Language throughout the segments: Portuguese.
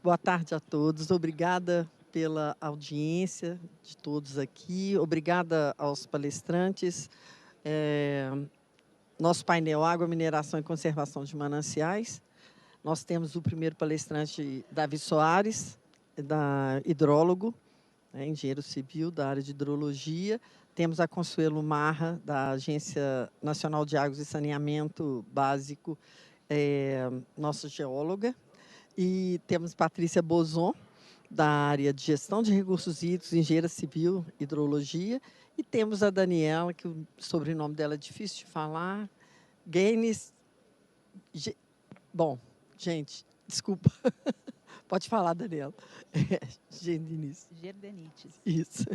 Boa tarde a todos. Obrigada pela audiência de todos aqui. Obrigada aos palestrantes. Eh, Nosso painel Água, Mineração e Conservação de Mananciais. Nós temos o primeiro palestrante, Davi Soares, hidrólogo, né, engenheiro civil da área de hidrologia. Temos a Consuelo Marra, da Agência Nacional de Águas e Saneamento Básico, nossa geóloga. E temos Patrícia Bozon, da área de Gestão de Recursos Hídricos, Engenheira Civil, Hidrologia. E temos a Daniela, que o sobrenome dela é difícil de falar. Gaines. Bom, gente, desculpa. Pode falar, Daniela. Gendiniz. Gerdenites. Isso.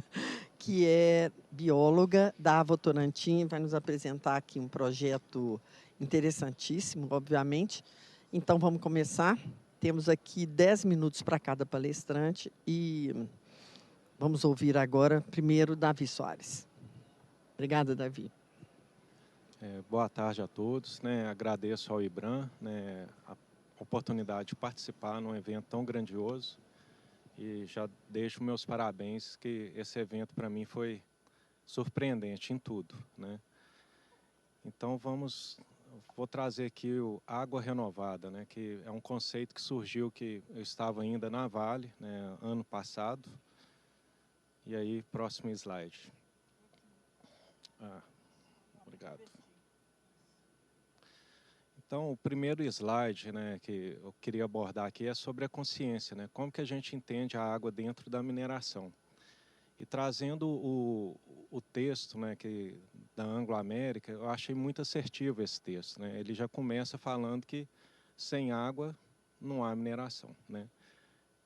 Que é bióloga da Votorantim, vai nos apresentar aqui um projeto interessantíssimo, obviamente. Então, vamos começar. Temos aqui 10 minutos para cada palestrante e vamos ouvir agora, primeiro, Davi Soares. Obrigada, Davi. Boa tarde a todos. Agradeço ao IBRAM a oportunidade de participar num evento tão grandioso e já deixo meus parabéns, que esse evento para mim foi surpreendente em tudo. Então vou trazer aqui o Água Renovada, que é um conceito que surgiu, que eu estava ainda na Vale, ano passado. E aí, próximo slide. Obrigado. Então, o primeiro slide, que eu queria abordar aqui é sobre a consciência, como que a gente entende a água dentro da mineração. E trazendo o texto da Anglo-América, eu achei muito assertivo esse texto. Ele já começa falando que sem água não há mineração.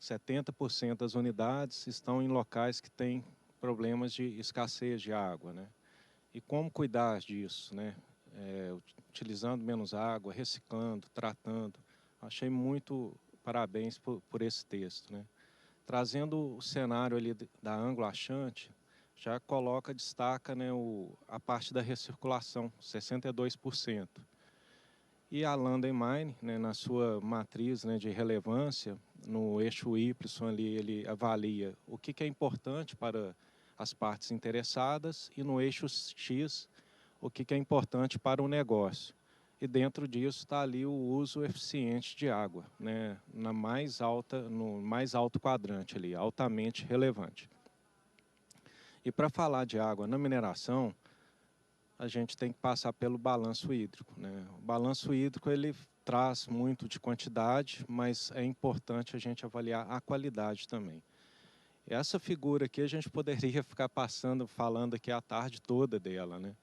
70% das unidades estão em locais que têm problemas de escassez de água. E como cuidar disso? Utilizando menos água, reciclando, tratando. Achei muito parabéns por esse texto. Trazendo o cenário ali da Anglo-Achante, já destaca a parte da recirculação, 62%. E a Landemine, na sua matriz de relevância, no eixo Y ali, ele avalia o que é importante para as partes interessadas, e no eixo X, o que é importante para o negócio. E dentro disso está ali o uso eficiente de água, no mais alto quadrante ali, altamente relevante. E para falar de água na mineração, a gente tem que passar pelo balanço hídrico. O balanço hídrico, ele traz muito de quantidade, mas é importante a gente avaliar a qualidade também. Essa figura aqui a gente poderia ficar falando aqui a tarde toda dela,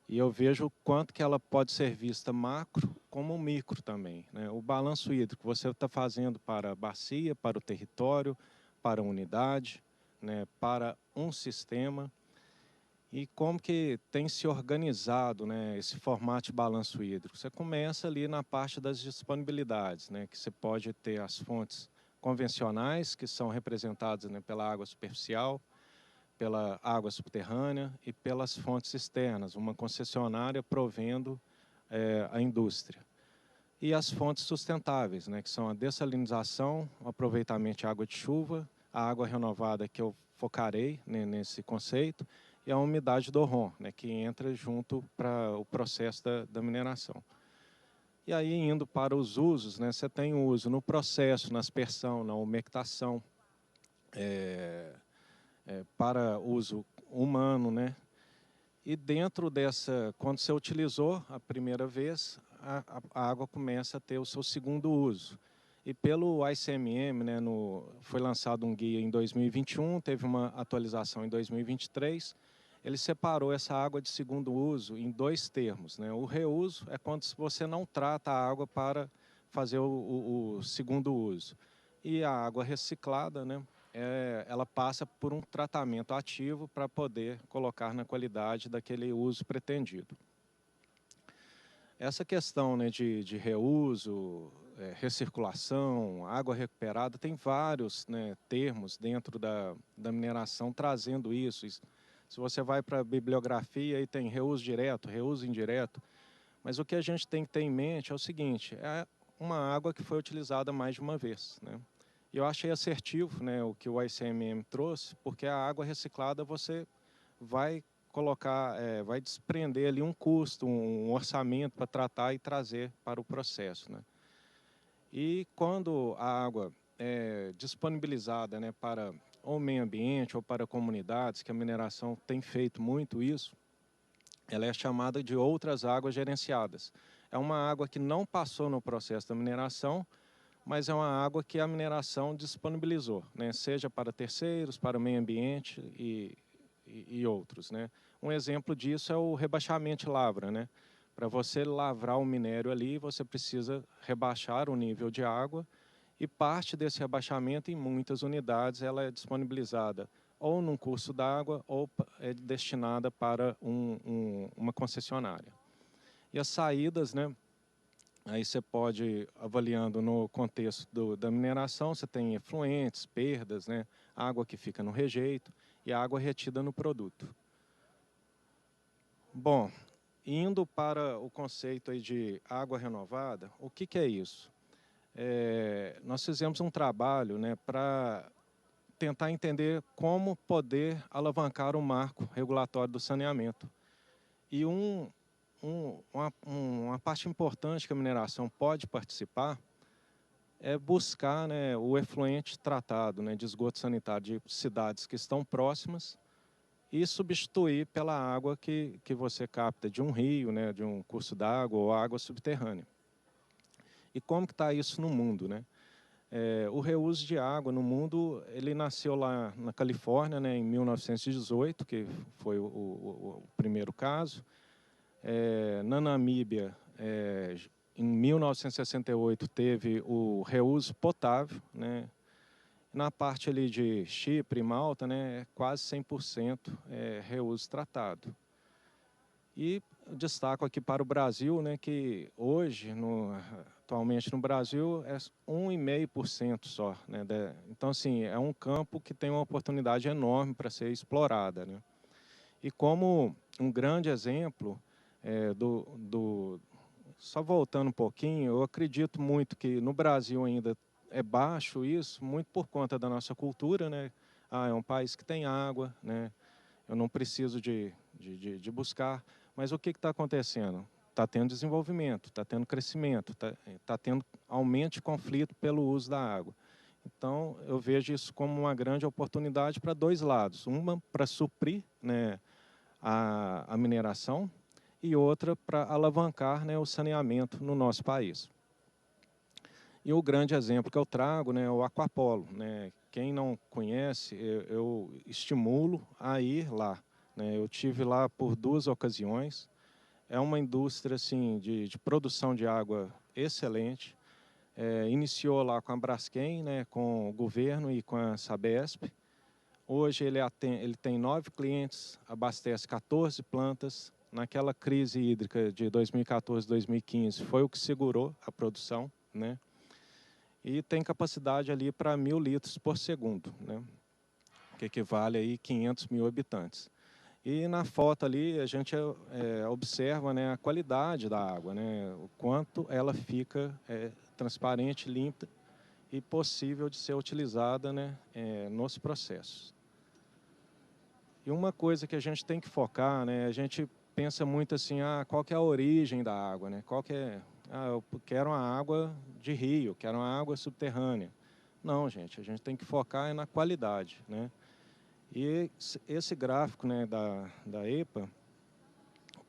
E eu vejo o quanto que ela pode ser vista macro como micro também. O balanço hídrico você está fazendo para a bacia, para o território, para a unidade, para um sistema. E como que tem se organizado esse formato de balanço hídrico? Você começa ali na parte das disponibilidades, que você pode ter as fontes convencionais, que são representadas pela água superficial, pela água subterrânea e pelas fontes externas, uma concessionária provendo a indústria. E as fontes sustentáveis, que são a dessalinização, o aproveitamento de água de chuva, a água renovada, que eu focarei nesse conceito, e a umidade do ROM, que entra junto para o processo da mineração. E aí, indo para os usos, você tem o uso no processo, na aspersão, na umectação, para uso humano, E dentro dessa, quando você utilizou a primeira vez, a água começa a ter o seu segundo uso. E pelo ICMM, foi lançado um guia em 2021, teve uma atualização em 2023, ele separou essa água de segundo uso em dois termos. O reuso é quando você não trata a água para fazer o segundo uso. E a água reciclada, ela passa por um tratamento ativo para poder colocar na qualidade daquele uso pretendido. Essa questão de reuso, recirculação, água recuperada, tem vários termos dentro da mineração trazendo isso. Se você vai para a bibliografia, aí tem reuso direto, reuso indireto. Mas o que a gente tem que ter em mente é o seguinte, é uma água que foi utilizada mais de uma vez. E eu achei assertivo, né, o que o ICMM trouxe, porque a água reciclada você vai colocar, vai desprender ali um custo, um orçamento para tratar e trazer para o processo, né? E quando a água é disponibilizada, né, para o meio ambiente ou para comunidades, que a mineração tem feito muito isso, ela é chamada de outras águas gerenciadas. É uma água que não passou no processo da mineração, mas é uma água que a mineração disponibilizou, né? Seja para terceiros, para o meio ambiente e outros, né? Um exemplo disso é o rebaixamento de lavra, né? Para você lavrar o minério ali, você precisa rebaixar o nível de água e parte desse rebaixamento, em muitas unidades, ela é disponibilizada ou num curso d'água ou é destinada para uma concessionária. E as saídas, né? Aí você pode, avaliando no contexto da mineração, você tem efluentes, perdas, né? Água que fica no rejeito e água retida no produto. Bom, indo para o conceito aí de água renovada, o que é isso? Nós fizemos um trabalho, né, para tentar entender como poder alavancar o marco regulatório do saneamento. E uma parte importante que a mineração pode participar é buscar, né, o efluente tratado, né, de esgoto sanitário de cidades que estão próximas e substituir pela água que você capta de um rio, né, de um curso d'água ou água subterrânea. E como que está isso no mundo, né? O reuso de água no mundo, ele nasceu lá na Califórnia, né, em 1918, que foi o primeiro caso. Na Namíbia, em 1968, teve o reuso potável, né? Na parte ali de Chipre e Malta, né, é quase 100% reuso tratado. E destaco aqui para o Brasil, né, que hoje, atualmente no Brasil, é 1,5% só, né? Então, assim, é um campo que tem uma oportunidade enorme para ser explorada, né? E como um grande exemplo, só voltando um pouquinho, eu acredito muito que no Brasil ainda é baixo isso, muito por conta da nossa cultura, né? É um país que tem água, né? Eu não preciso de buscar. Mas o que está acontecendo? Está tendo desenvolvimento, está tendo crescimento, está tendo aumento de conflito pelo uso da água. Então, eu vejo isso como uma grande oportunidade para dois lados. Uma, para suprir, né, a mineração, e outra para alavancar, né, o saneamento no nosso país. E o grande exemplo que eu trago, né, é o Aquapolo, né? Quem não conhece, eu estimulo a ir lá, né? Eu tive lá por 2 ocasiões. É uma indústria assim, de produção de água excelente. Iniciou lá com a Braskem, né, com o governo e com a Sabesp. Hoje ele tem 9 clientes, abastece 14 plantas. Naquela crise hídrica de 2014, 2015, foi o que segurou a produção, né? E tem capacidade ali para 1.000 litros por segundo, né? Que equivale aí 500 mil habitantes. E na foto ali a gente observa, né, a qualidade da água, né? O quanto ela fica transparente, limpa e possível de ser utilizada, né, nos processos. E uma coisa que a gente tem que focar, né, a gente pensa muito assim, qual que é a origem da água, né? Qual que é, eu quero uma água de rio, quero uma água subterrânea. Não, gente, a gente tem que focar na qualidade, né? E esse gráfico, né, da EPA,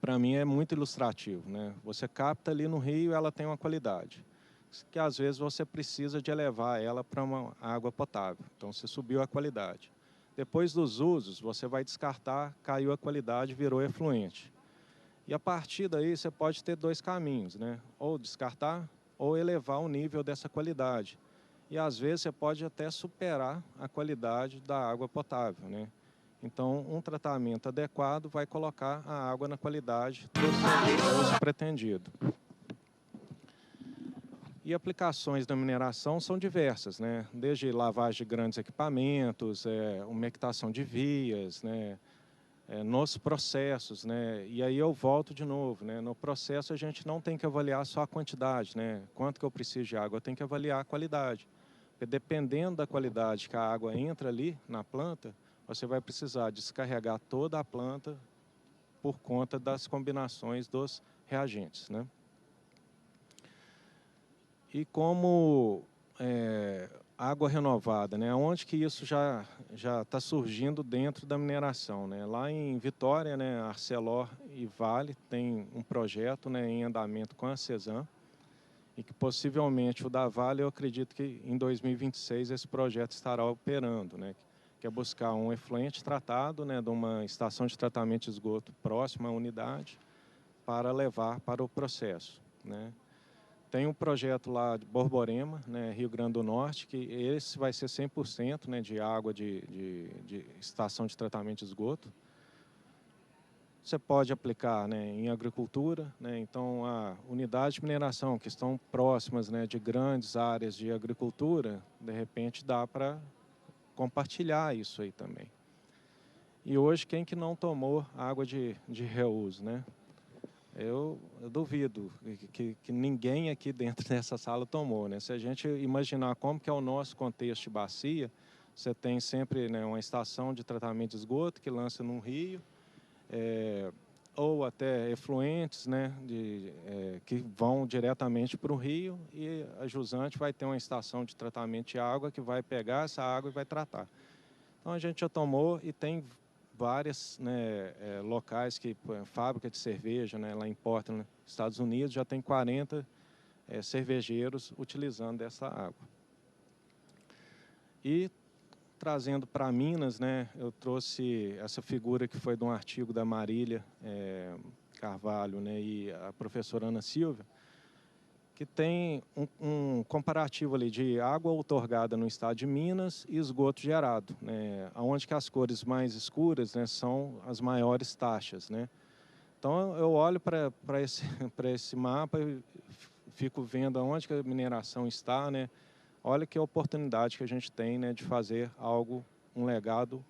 para mim é muito ilustrativo, né? Você capta ali no rio, ela tem uma qualidade, que às vezes você precisa de elevar ela para uma água potável. Então você subiu a qualidade. Depois dos usos, você vai descartar, caiu a qualidade, virou efluente. E a partir daí você pode ter 2 caminhos, né? Ou descartar ou elevar o nível dessa qualidade. E às vezes você pode até superar a qualidade da água potável, né? Então, um tratamento adequado vai colocar a água na qualidade do uso pretendido. E aplicações da mineração são diversas, né? Desde lavagem de grandes equipamentos, umectação de vias, né? Nos processos, né? E aí eu volto de novo, né? No processo a gente não tem que avaliar só a quantidade, né? Quanto que eu preciso de água, eu tenho que avaliar a qualidade. Porque dependendo da qualidade que a água entra ali na planta, você vai precisar descarregar toda a planta por conta das combinações dos reagentes, né? E como água renovada, né? Onde que isso já está surgindo dentro da mineração, né? Lá em Vitória, né, Arcelor e Vale tem um projeto, né, em andamento com a Cesan, e que possivelmente o da Vale, eu acredito que em 2026 esse projeto estará operando, né? Que é buscar um efluente tratado, né, de uma estação de tratamento de esgoto próxima à unidade para levar para o processo, né? Tem um projeto lá de Borborema, né, Rio Grande do Norte, que esse vai ser 100%, né, de água de estação de tratamento de esgoto. Você pode aplicar, né, em agricultura, né, então a unidade de mineração que estão próximas, né, de grandes áreas de agricultura, de repente dá para compartilhar isso aí também. E hoje quem que não tomou água de reuso, né? Eu duvido que ninguém aqui dentro dessa sala tomou, né? Se a gente imaginar como que é o nosso contexto de bacia, você tem sempre, né, uma estação de tratamento de esgoto que lança num rio, ou até efluentes, né, que vão diretamente para o rio, e a jusante vai ter uma estação de tratamento de água que vai pegar essa água e vai tratar. Então a gente já tomou e tem várias, né, locais que, fábrica de cerveja, né, lá em Portland, nos Estados Unidos, já tem 40 cervejeiros utilizando essa água. E trazendo para Minas, né, eu trouxe essa figura que foi de um artigo da Marília Carvalho, né, e a professora Ana Silva, que tem um comparativo ali de água outorgada no estado de Minas e esgoto gerado, né, onde que as cores mais escuras, né, são as maiores taxas, né. Então eu olho para esse mapa e fico vendo aonde que a mineração está, né. Olha que oportunidade que a gente tem, né, de fazer algo, um legado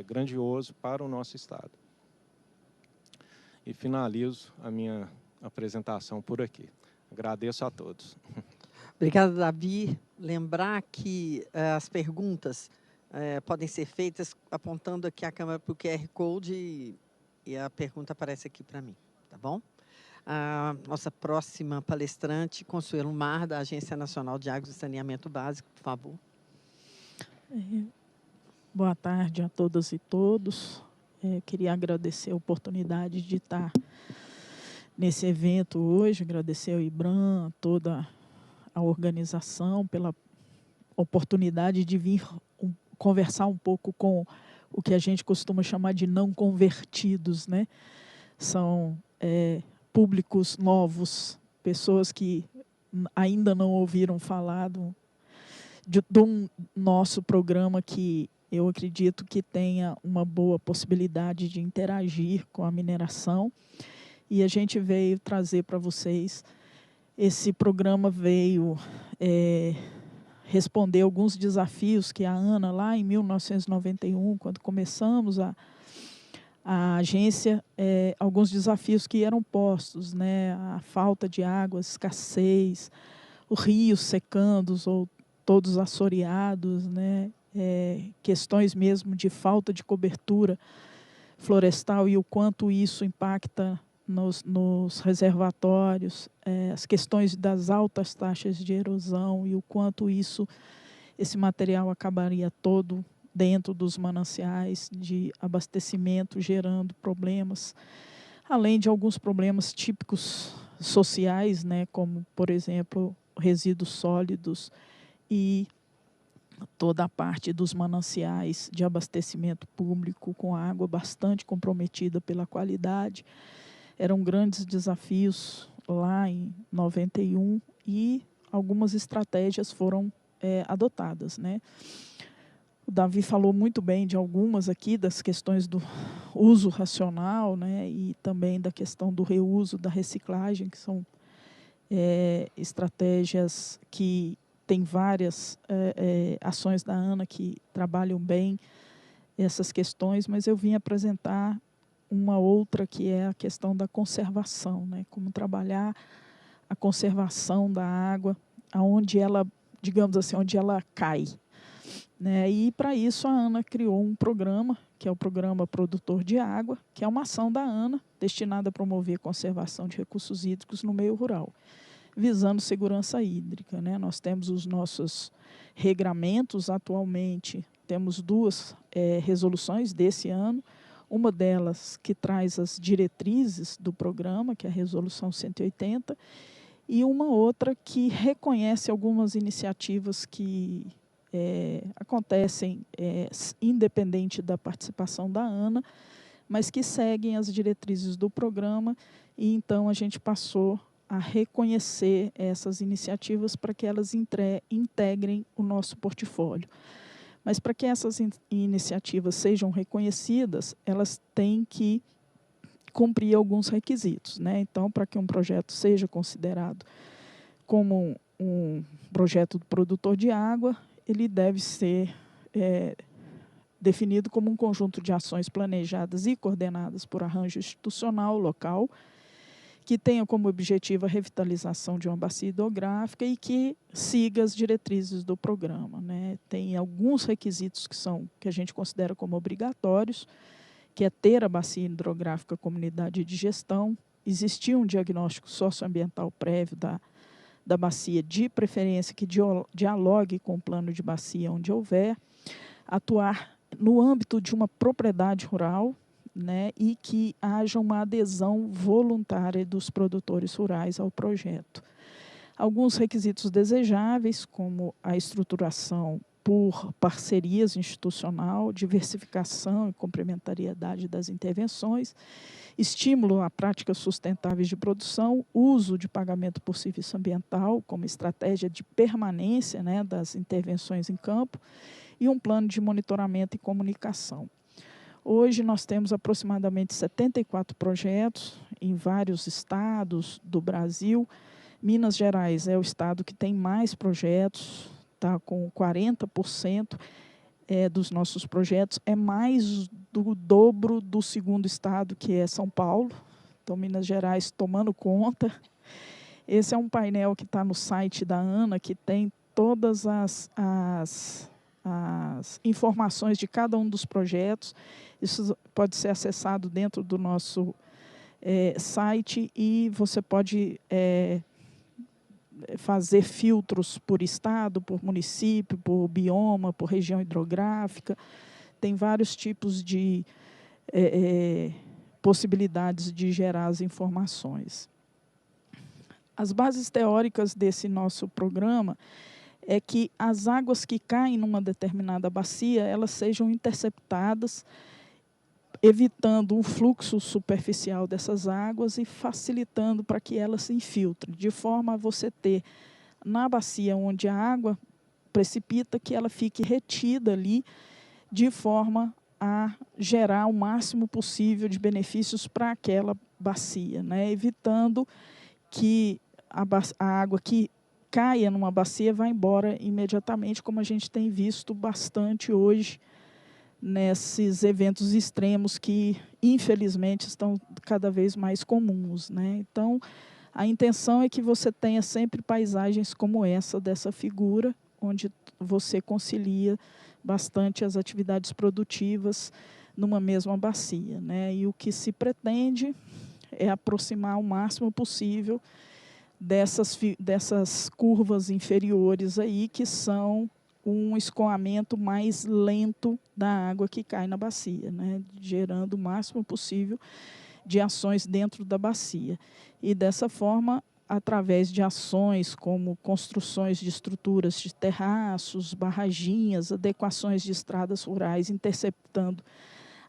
grandioso para o nosso estado. E finalizo a minha apresentação por aqui. Agradeço a todos. Obrigada, Davi. Lembrar que as perguntas podem ser feitas apontando aqui a câmera para o QR Code e a pergunta aparece aqui para mim, tá bom? A nossa próxima palestrante, Consuelo Mar, da Agência Nacional de Águas e Saneamento Básico, por favor. Boa tarde a todas e todos. Queria agradecer a oportunidade de estar nesse evento hoje, agradecer ao IBRAM, a toda a organização pela oportunidade de vir conversar um pouco com o que a gente costuma chamar de não convertidos, né? São públicos novos, pessoas que ainda não ouviram falar de um nosso programa que eu acredito que tenha uma boa possibilidade de interagir com a mineração. E a gente veio trazer para vocês, esse programa veio responder alguns desafios que a Ana, lá em 1991, quando começamos a agência, alguns desafios que eram postos, né? A falta de água, a escassez, o rio secando, ou todos assoreados, né? Questões mesmo de falta de cobertura florestal e o quanto isso impacta nos reservatórios, as questões das altas taxas de erosão e o quanto esse material acabaria todo dentro dos mananciais de abastecimento, gerando problemas, além de alguns problemas típicos sociais, né, como, por exemplo, resíduos sólidos e toda a parte dos mananciais de abastecimento público com água bastante comprometida pela qualidade. Eram grandes desafios lá em 91 e algumas estratégias foram adotadas, né? O Davi falou muito bem de algumas aqui, das questões do uso racional, né, e também da questão do reuso, da reciclagem, que são estratégias que tem várias ações da ANA que trabalham bem essas questões, mas eu vim apresentar uma outra que é a questão da conservação, né? Como trabalhar a conservação da água, onde ela, digamos assim, onde ela cai. Né? E, para isso, a ANA criou um programa, que é o Programa Produtor de Água, que é uma ação da ANA destinada a promover a conservação de recursos hídricos no meio rural, visando segurança hídrica. Né? Nós temos os nossos regramentos atualmente, temos 2 resoluções desse ano, uma delas que traz as diretrizes do programa, que é a Resolução 180, e uma outra que reconhece algumas iniciativas que acontecem independente da participação da ANA, mas que seguem as diretrizes do programa, e então a gente passou a reconhecer essas iniciativas para que elas integrem o nosso portfólio. Mas para que essas iniciativas sejam reconhecidas, elas têm que cumprir alguns requisitos. Né? Então, para que um projeto seja considerado como um projeto do produtor de água, ele deve ser definido como um conjunto de ações planejadas e coordenadas por arranjo institucional local, que tenha como objetivo a revitalização de uma bacia hidrográfica e que siga as diretrizes do programa. Né? Tem alguns requisitos que a gente considera como obrigatórios, que é ter a bacia hidrográfica como unidade de gestão, existir um diagnóstico socioambiental prévio da bacia, de preferência que dialogue com o plano de bacia onde houver, atuar no âmbito de uma propriedade rural, né, e que haja uma adesão voluntária dos produtores rurais ao projeto. Alguns requisitos desejáveis, como a estruturação por parcerias institucional, diversificação e complementariedade das intervenções, estímulo a práticas sustentáveis de produção, uso de pagamento por serviço ambiental como estratégia de permanência, né, das intervenções em campo, e um plano de monitoramento e comunicação. Hoje nós temos aproximadamente 74 projetos em vários estados do Brasil. Minas Gerais é o estado que tem mais projetos, está com 40% dos nossos projetos, é mais do dobro do segundo estado, que é São Paulo. Então, Minas Gerais tomando conta. Esse é um painel que está no site da ANA, que tem todas as informações de cada um dos projetos. Isso pode ser acessado dentro do nosso site, e você pode fazer filtros por estado, por município, por bioma, por região hidrográfica. Tem vários tipos de possibilidades de gerar as informações. As bases teóricas desse nosso programa é que as águas que caem numa determinada bacia, elas sejam interceptadas, evitando um fluxo superficial dessas águas e facilitando para que elas se infiltrem, de forma a você ter, na bacia onde a água precipita, que ela fique retida ali, de forma a gerar o máximo possível de benefícios para aquela bacia, né? Evitando que a água que caia numa bacia vá embora imediatamente, como a gente tem visto bastante hoje nesses eventos extremos que, infelizmente, estão cada vez mais comuns, né? Então, a intenção é que você tenha sempre paisagens como essa, dessa figura, onde você concilia bastante as atividades produtivas numa mesma bacia, né? E o que se pretende é aproximar o máximo possível dessas curvas inferiores aí, que são um escoamento mais lento da água que cai na bacia, né? Gerando o máximo possível de ações dentro da bacia. E dessa forma, através de ações como construções de estruturas de terraços, barraginhas, adequações de estradas rurais, interceptando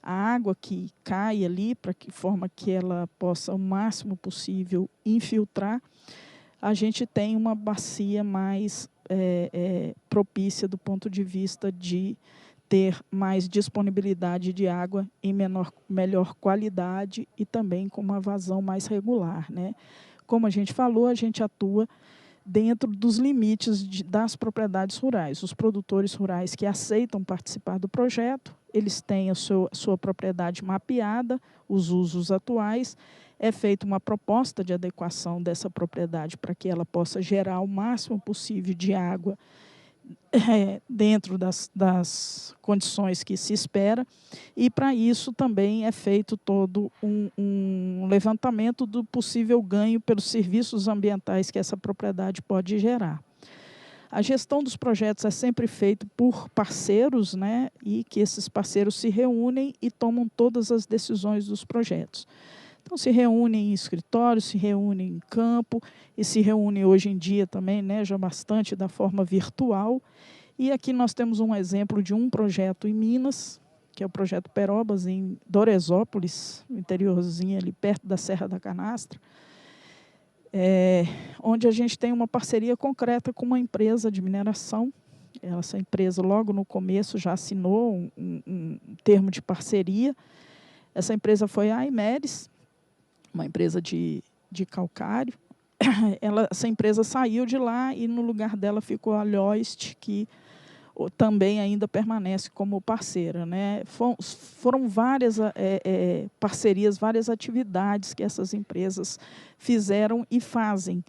a água que cai ali, para que forma que ela possa o máximo possível infiltrar, a gente tem uma bacia mais propícia do ponto de vista de ter mais disponibilidade de água em melhor qualidade e também com uma vazão mais regular, né? Como a gente falou, a gente atua dentro dos limites das propriedades rurais. Os produtores rurais que aceitam participar do projeto, eles têm a sua propriedade mapeada, os usos atuais, é feita uma proposta de adequação dessa propriedade para que ela possa gerar o máximo possível de água dentro das condições que se espera, e para isso também é feito todo um levantamento do possível ganho pelos serviços ambientais que essa propriedade pode gerar. A gestão dos projetos é sempre feita por parceiros, né, e que esses parceiros se reúnem e tomam todas as decisões dos projetos. Então, se reúnem em escritório, se reúnem em campo, e se reúnem hoje em dia também, né, já bastante da forma virtual. E aqui nós temos um exemplo de um projeto em Minas, que é o projeto Perobas, em Doresópolis, no interiorzinho ali perto da Serra da Canastra, onde a gente tem uma parceria concreta com uma empresa de mineração. Essa empresa, logo no começo, já assinou um termo de parceria. Essa empresa foi a Imeres, uma empresa de calcário. Essa empresa saiu de lá e no lugar dela ficou a Lhoist, que também ainda permanece como parceira, né? Foram várias parcerias, várias atividades que essas empresas fizeram e fazem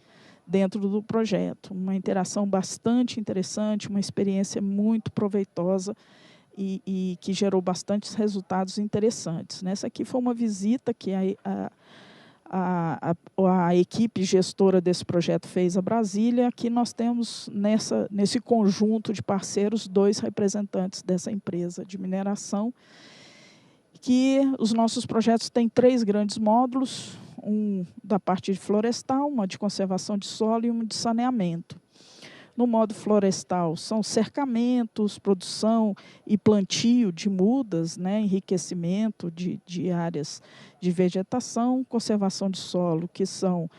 dentro do projeto. Uma interação bastante interessante, uma experiência muito proveitosa e que gerou bastantes resultados interessantes. Essa aqui foi uma visita que a equipe gestora desse projeto fez a Brasília. Aqui nós temos, nesse conjunto de parceiros, 2 representantes dessa empresa de mineração, que os nossos projetos têm 3 grandes módulos, um da parte de florestal, uma de conservação de solo e um de saneamento. No modo florestal, são cercamentos, produção e plantio de mudas, né, enriquecimento de áreas de vegetação, conservação de solo, que são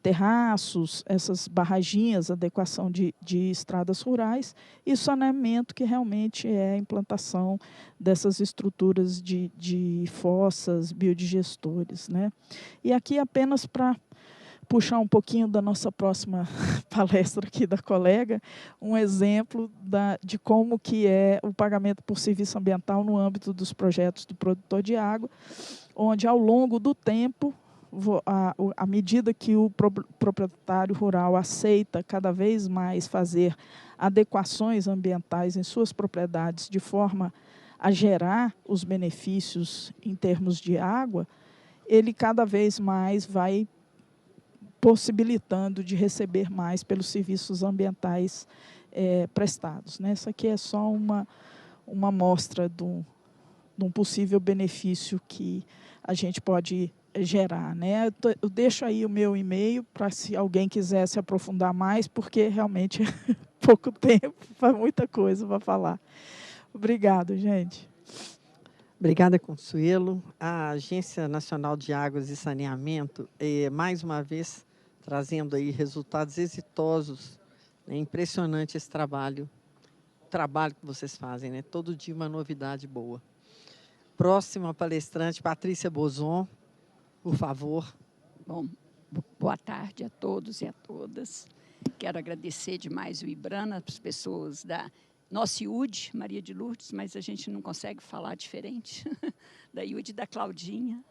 terraços, essas barraginhas, adequação de estradas rurais, e saneamento, que realmente é a implantação dessas estruturas de fossas, biodigestores, né. E aqui apenas para puxar um pouquinho da nossa próxima palestra aqui da colega, um exemplo de como que é o pagamento por serviço ambiental no âmbito dos projetos do produtor de água, onde, ao longo do tempo, à medida que o proprietário rural aceita cada vez mais fazer adequações ambientais em suas propriedades de forma a gerar os benefícios em termos de água, ele cada vez mais vai possibilitando de receber mais pelos serviços ambientais prestados. Essa aqui é só uma amostra de um possível benefício que a gente pode gerar. Eu deixo aí o meu e-mail para, se alguém quiser se aprofundar mais, porque realmente é pouco tempo, para muita coisa para falar. Obrigado, gente. Obrigada, Consuelo. A Agência Nacional de Águas e Saneamento, mais uma vez, trazendo aí resultados exitosos. É impressionante esse trabalho, o trabalho que vocês fazem, né? Todo dia uma novidade boa. Próxima palestrante, Patrícia Bozon, por favor. Bom, boa tarde a todos e a todas. Quero agradecer demais o IBRANA, as pessoas da nossa IUD, Maria de Lourdes, mas a gente não consegue falar diferente, da IUD da Claudinha,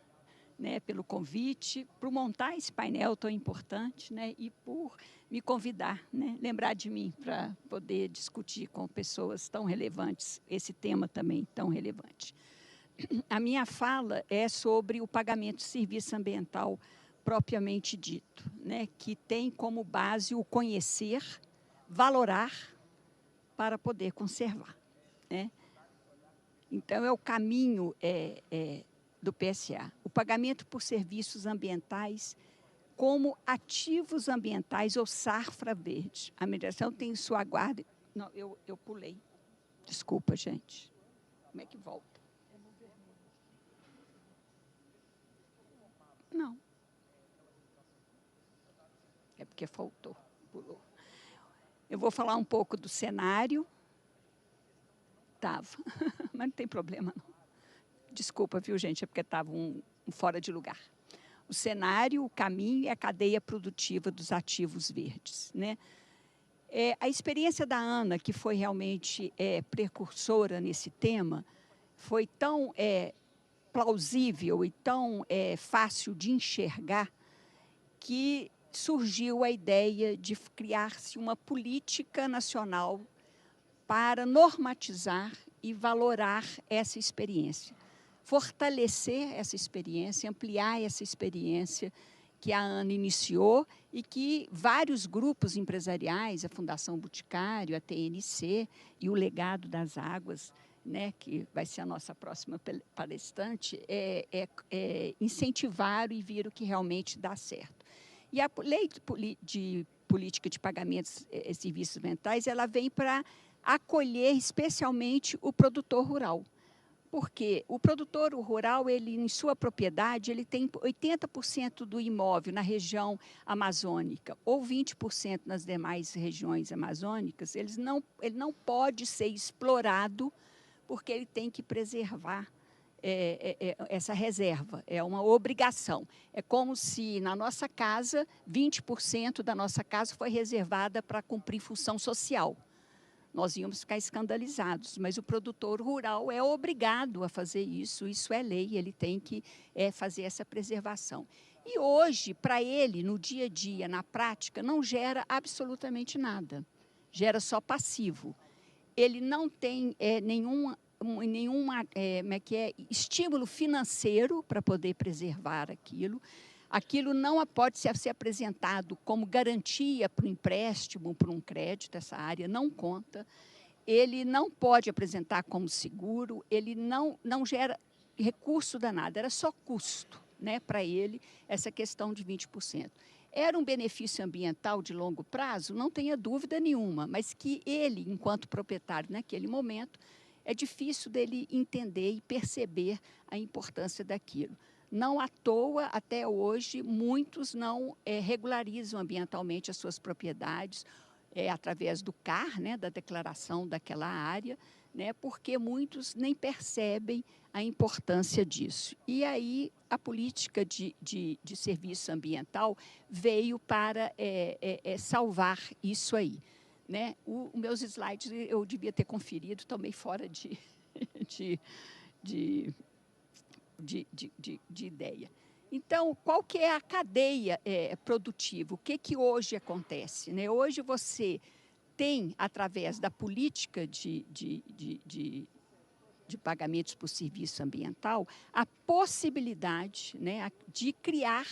né, pelo convite, por montar esse painel tão importante, né, e por me convidar, né, lembrar de mim para poder discutir com pessoas tão relevantes, esse tema também tão relevante. A minha fala é sobre o pagamento de serviço ambiental propriamente dito, né, que tem como base o conhecer, valorar, para poder conservar, né? Então, é o caminho do PSA. O pagamento por serviços ambientais como ativos ambientais ou safra verde. A mineração tem sua guarda... Não, eu pulei. Desculpa, gente. Como é que volta? Não. É porque faltou, pulou. Eu vou falar um pouco do cenário. Estava, mas não tem problema, não. Desculpa, viu, gente? É porque estava um fora de lugar. O cenário, o caminho e a cadeia produtiva dos ativos verdes, né? A experiência da Ana, que foi realmente precursora nesse tema, foi tão plausível e tão fácil de enxergar que surgiu a ideia de criar-se uma política nacional para normatizar e valorar essa experiência, fortalecer essa experiência, ampliar essa experiência que a ANA iniciou e que vários grupos empresariais, a Fundação Boticário, a TNC e o Legado das Águas, né, que vai ser a nossa próxima palestrante, incentivaram e viram que realmente dá certo. E a Lei de Política de Pagamentos e Serviços Ambientais, ela vem para acolher especialmente o produtor rural. Porque o produtor rural, ele, em sua propriedade, ele tem 80% do imóvel na região amazônica ou 20% nas demais regiões amazônicas, ele não pode ser explorado porque ele tem que preservar essa reserva, é uma obrigação. É como se na nossa casa, 20% da nossa casa foi reservada para cumprir função social. Nós íamos ficar escandalizados, mas o produtor rural é obrigado a fazer isso é lei, ele tem que fazer essa preservação. E hoje, para ele, no dia a dia, na prática, não gera absolutamente nada, gera só passivo. Ele não tem nenhum estímulo financeiro para poder preservar aquilo. Aquilo não pode ser apresentado como garantia para um empréstimo, para um crédito, essa área não conta. Ele não pode apresentar como seguro, ele não gera recurso danado, era só custo, né, para ele, essa questão de 20%. Era um benefício ambiental de longo prazo? Não tenha dúvida nenhuma, mas que ele, enquanto proprietário naquele momento, é difícil dele entender e perceber a importância daquilo. Não à toa, até hoje, muitos não regularizam ambientalmente as suas propriedades através do CAR, né, da declaração daquela área, né, porque muitos nem percebem a importância disso. E aí a política de serviço ambiental veio para salvar isso aí. Né? Os meus slides eu devia ter conferido, também fora de ideia. Então, qual que é a cadeia produtiva? O que hoje acontece? Né? Hoje você tem, através da política de pagamentos por serviço ambiental, a possibilidade, né, de criar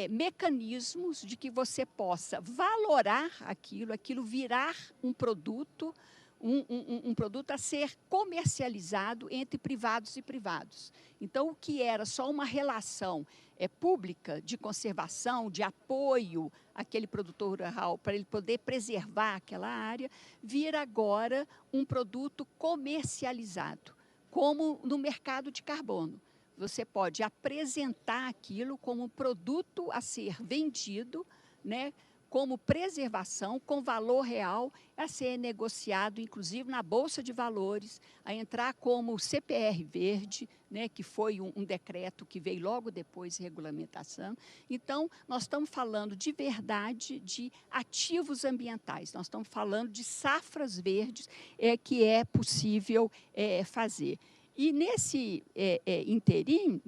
mecanismos de que você possa valorar aquilo virar um produto, um produto a ser comercializado entre privados e privados. Então, o que era só uma relação pública de conservação, de apoio àquele produtor rural para ele poder preservar aquela área, vira agora um produto comercializado, como no mercado de carbono. Você pode apresentar aquilo como produto a ser vendido, né, como preservação, com valor real, a ser negociado, inclusive na Bolsa de Valores, a entrar como CPR verde, né, que foi um decreto que veio logo depois de regulamentação. Então, nós estamos falando de verdade de ativos ambientais, nós estamos falando de safras verdes que é possível fazer. E nesse inteirinho,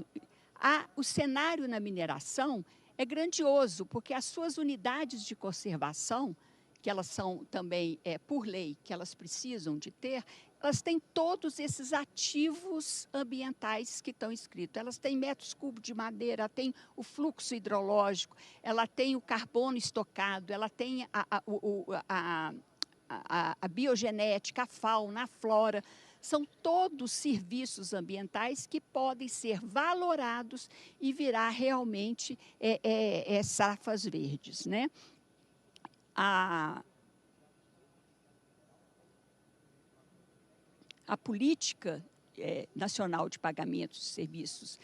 o cenário na mineração é grandioso, porque as suas unidades de conservação, que elas são também, por lei, que elas precisam de ter, elas têm todos esses ativos ambientais que estão escritos. Elas têm metros cúbicos de madeira, ela tem o fluxo hidrológico, ela tem o carbono estocado, ela tem a biogenética, a fauna, a flora. São todos serviços ambientais que podem ser valorados e virar realmente safras verdes, né? A política nacional de pagamentos de serviços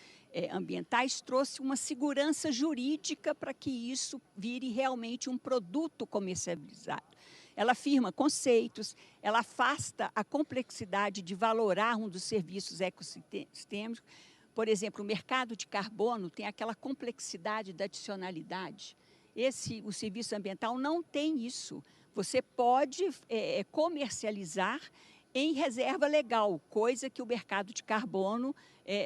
ambientais trouxe uma segurança jurídica para que isso vire realmente um produto comercializado. Ela afirma conceitos, ela afasta a complexidade de valorar um dos serviços ecossistêmicos. Por exemplo, o mercado de carbono tem aquela complexidade da adicionalidade. O serviço ambiental não tem isso. Você pode comercializar em reserva legal, coisa que o mercado de carbono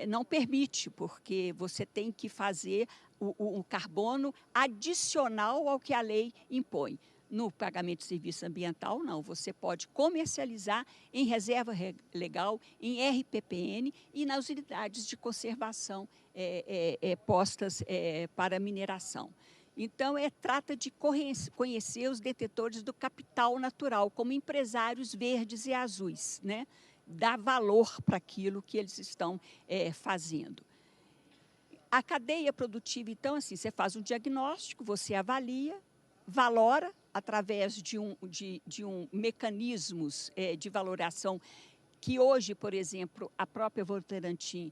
não permite, porque você tem que fazer o carbono adicional ao que a lei impõe. No pagamento de serviço ambiental, não. Você pode comercializar em reserva legal, em RPPN e nas unidades de conservação postas para mineração. Então, trata de conhecer os detentores do capital natural, como empresários verdes e azuis, né? Dar valor para aquilo que eles estão fazendo. A cadeia produtiva, então, assim, você faz um diagnóstico, você avalia, valora através de mecanismos de valoração que hoje, por exemplo, a própria Votorantim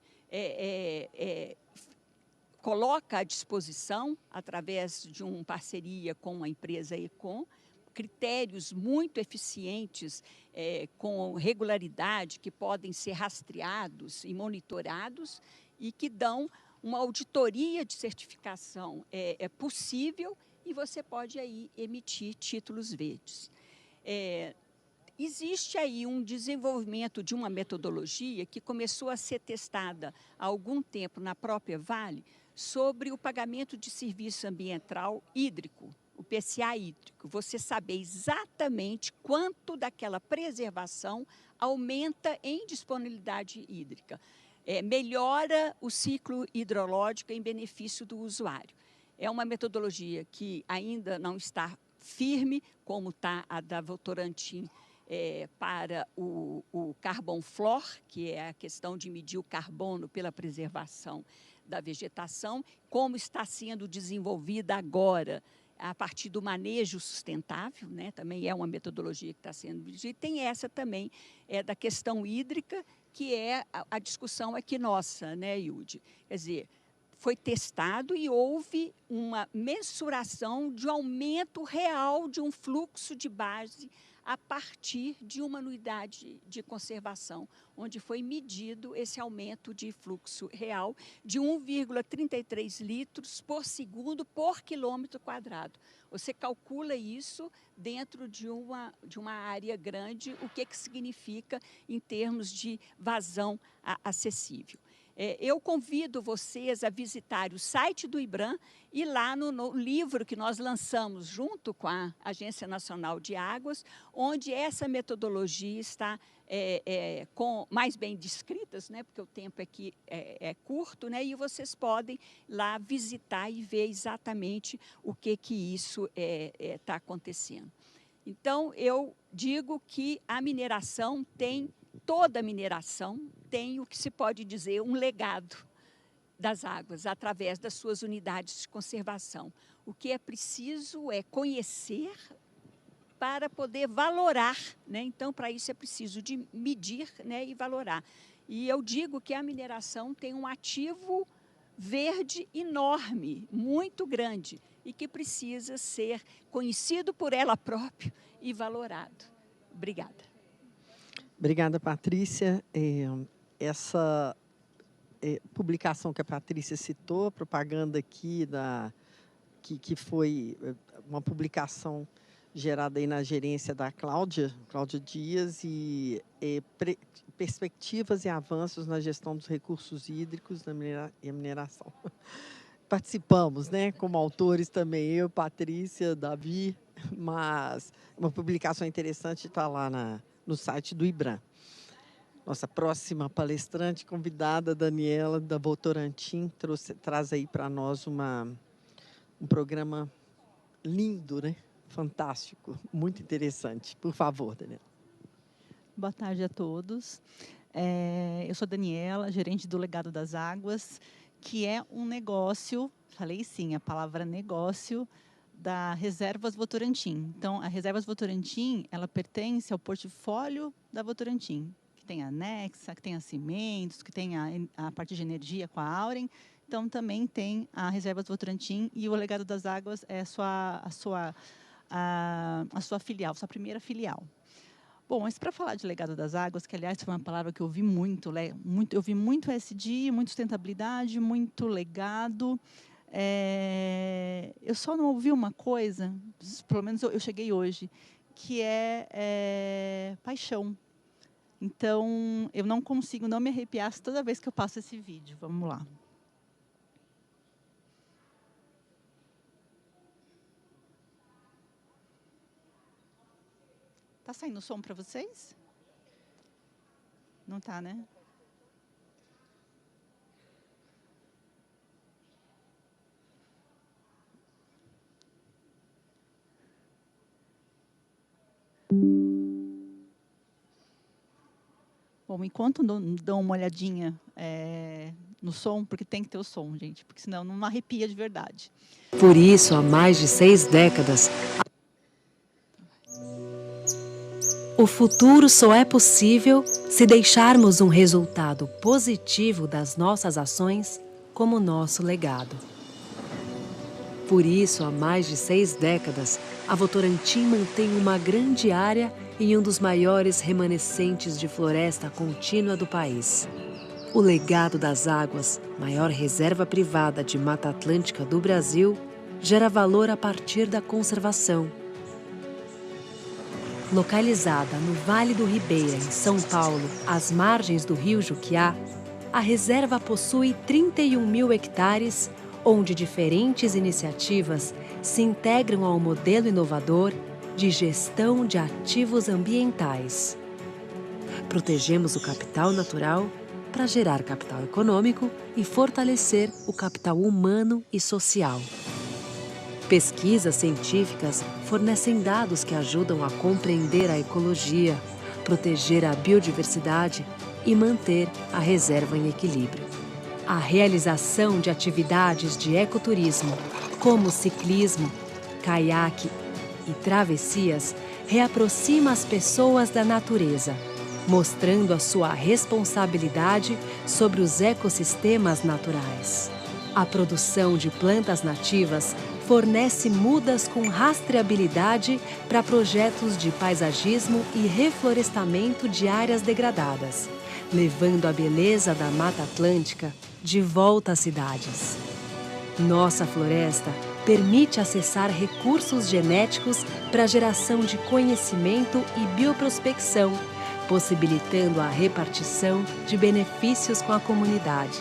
coloca à disposição, através de uma parceria com a empresa Econ, critérios muito eficientes, com regularidade, que podem ser rastreados e monitorados e que dão uma auditoria de certificação possível e você pode aí emitir títulos verdes. Existe aí um desenvolvimento de uma metodologia que começou a ser testada há algum tempo na própria Vale sobre o pagamento de serviço ambiental hídrico, o PCA hídrico. Você saber exatamente quanto daquela preservação aumenta em disponibilidade hídrica. Melhora o ciclo hidrológico em benefício do usuário. É uma metodologia que ainda não está firme, como está a da Votorantim para o Carbon Floor, que é a questão de medir o carbono pela preservação da vegetação, como está sendo desenvolvida agora a partir do manejo sustentável, né? Também é uma metodologia que está sendo dirigida. E tem essa também da questão hídrica, que é a discussão aqui nossa, né, Yudi? Quer dizer, foi testado e houve uma mensuração de aumento real de um fluxo de base a partir de uma unidade de conservação, onde foi medido esse aumento de fluxo real de 1,33 litros por segundo por quilômetro quadrado. Você calcula isso dentro de uma área grande, o que significa em termos de vazão acessível. Eu convido vocês a visitar o site do IBRAM e lá no livro que nós lançamos junto com a Agência Nacional de Águas, onde essa metodologia está mais bem descritas, né, porque o tempo aqui é curto, né, e vocês podem lá visitar e ver exatamente o que isso está acontecendo. Então, eu digo que a mineração toda mineração tem o que se pode dizer um legado das águas, através das suas unidades de conservação. O que é preciso é conhecer para poder valorar, né? Então, para isso é preciso de medir, né, e valorar. E eu digo que a mineração tem um ativo verde enorme, muito grande, e que precisa ser conhecido por ela própria e valorado. Obrigada. Obrigada, Patrícia. Essa publicação que a Patrícia citou, propaganda aqui, que foi uma publicação gerada aí na gerência da Cláudia Dias, e perspectivas e avanços na gestão dos recursos hídricos e a mineração. Participamos, né, como autores também, eu, Patrícia, Davi, mas uma publicação interessante está lá no site do IBRAM. Nossa próxima palestrante convidada, Daniela, da Votorantim, traz aí para nós um programa lindo, né? Fantástico, muito interessante. Por favor, Daniela. Boa tarde a todos. Eu sou Daniela, gerente do Legado das Águas, que é um negócio, falei sim, a palavra negócio, da Reservas Votorantim. Então, a Reservas Votorantim, ela pertence ao portfólio da Votorantim, que tem a Nexa, que tem a Cimentos, que tem a parte de energia com a Auren. Então, também tem a Reservas Votorantim e o Legado das Águas é a sua filial, sua primeira filial. Bom, mas para falar de Legado das Águas, que, aliás, foi uma palavra que eu ouvi muito, eu vi muito ESG, muito sustentabilidade, muito legado. Eu só não ouvi uma coisa, pelo menos eu cheguei hoje, que é paixão. Então, eu não consigo não me arrepiar toda vez que eu passo esse vídeo. Vamos lá. Tá saindo som para vocês? Não tá, né? Bom, enquanto dão uma olhadinha no som, porque tem que ter o som, gente, porque senão não arrepia de verdade. Por isso, há mais de 6 décadas, o futuro só é possível se deixarmos um resultado positivo das nossas ações como nosso legado. Por isso, há mais de 6 décadas, a Votorantim mantém uma grande área em um dos maiores remanescentes de floresta contínua do país. O Legado das Águas, maior reserva privada de Mata Atlântica do Brasil, gera valor a partir da conservação. Localizada no Vale do Ribeira, em São Paulo, às margens do rio Juquiá, a reserva possui 31.000 hectares, onde diferentes iniciativas se integram ao modelo inovador de gestão de ativos ambientais. Protegemos o capital natural para gerar capital econômico e fortalecer o capital humano e social. Pesquisas científicas fornecem dados que ajudam a compreender a ecologia, proteger a biodiversidade e manter a reserva em equilíbrio. A realização de atividades de ecoturismo, como ciclismo, caiaque e travessias, reaproxima as pessoas da natureza, mostrando a sua responsabilidade sobre os ecossistemas naturais. A produção de plantas nativas fornece mudas com rastreabilidade para projetos de paisagismo e reflorestamento de áreas degradadas, levando a beleza da Mata Atlântica de volta às cidades. Nossa floresta permite acessar recursos genéticos para a geração de conhecimento e bioprospecção, possibilitando a repartição de benefícios com a comunidade.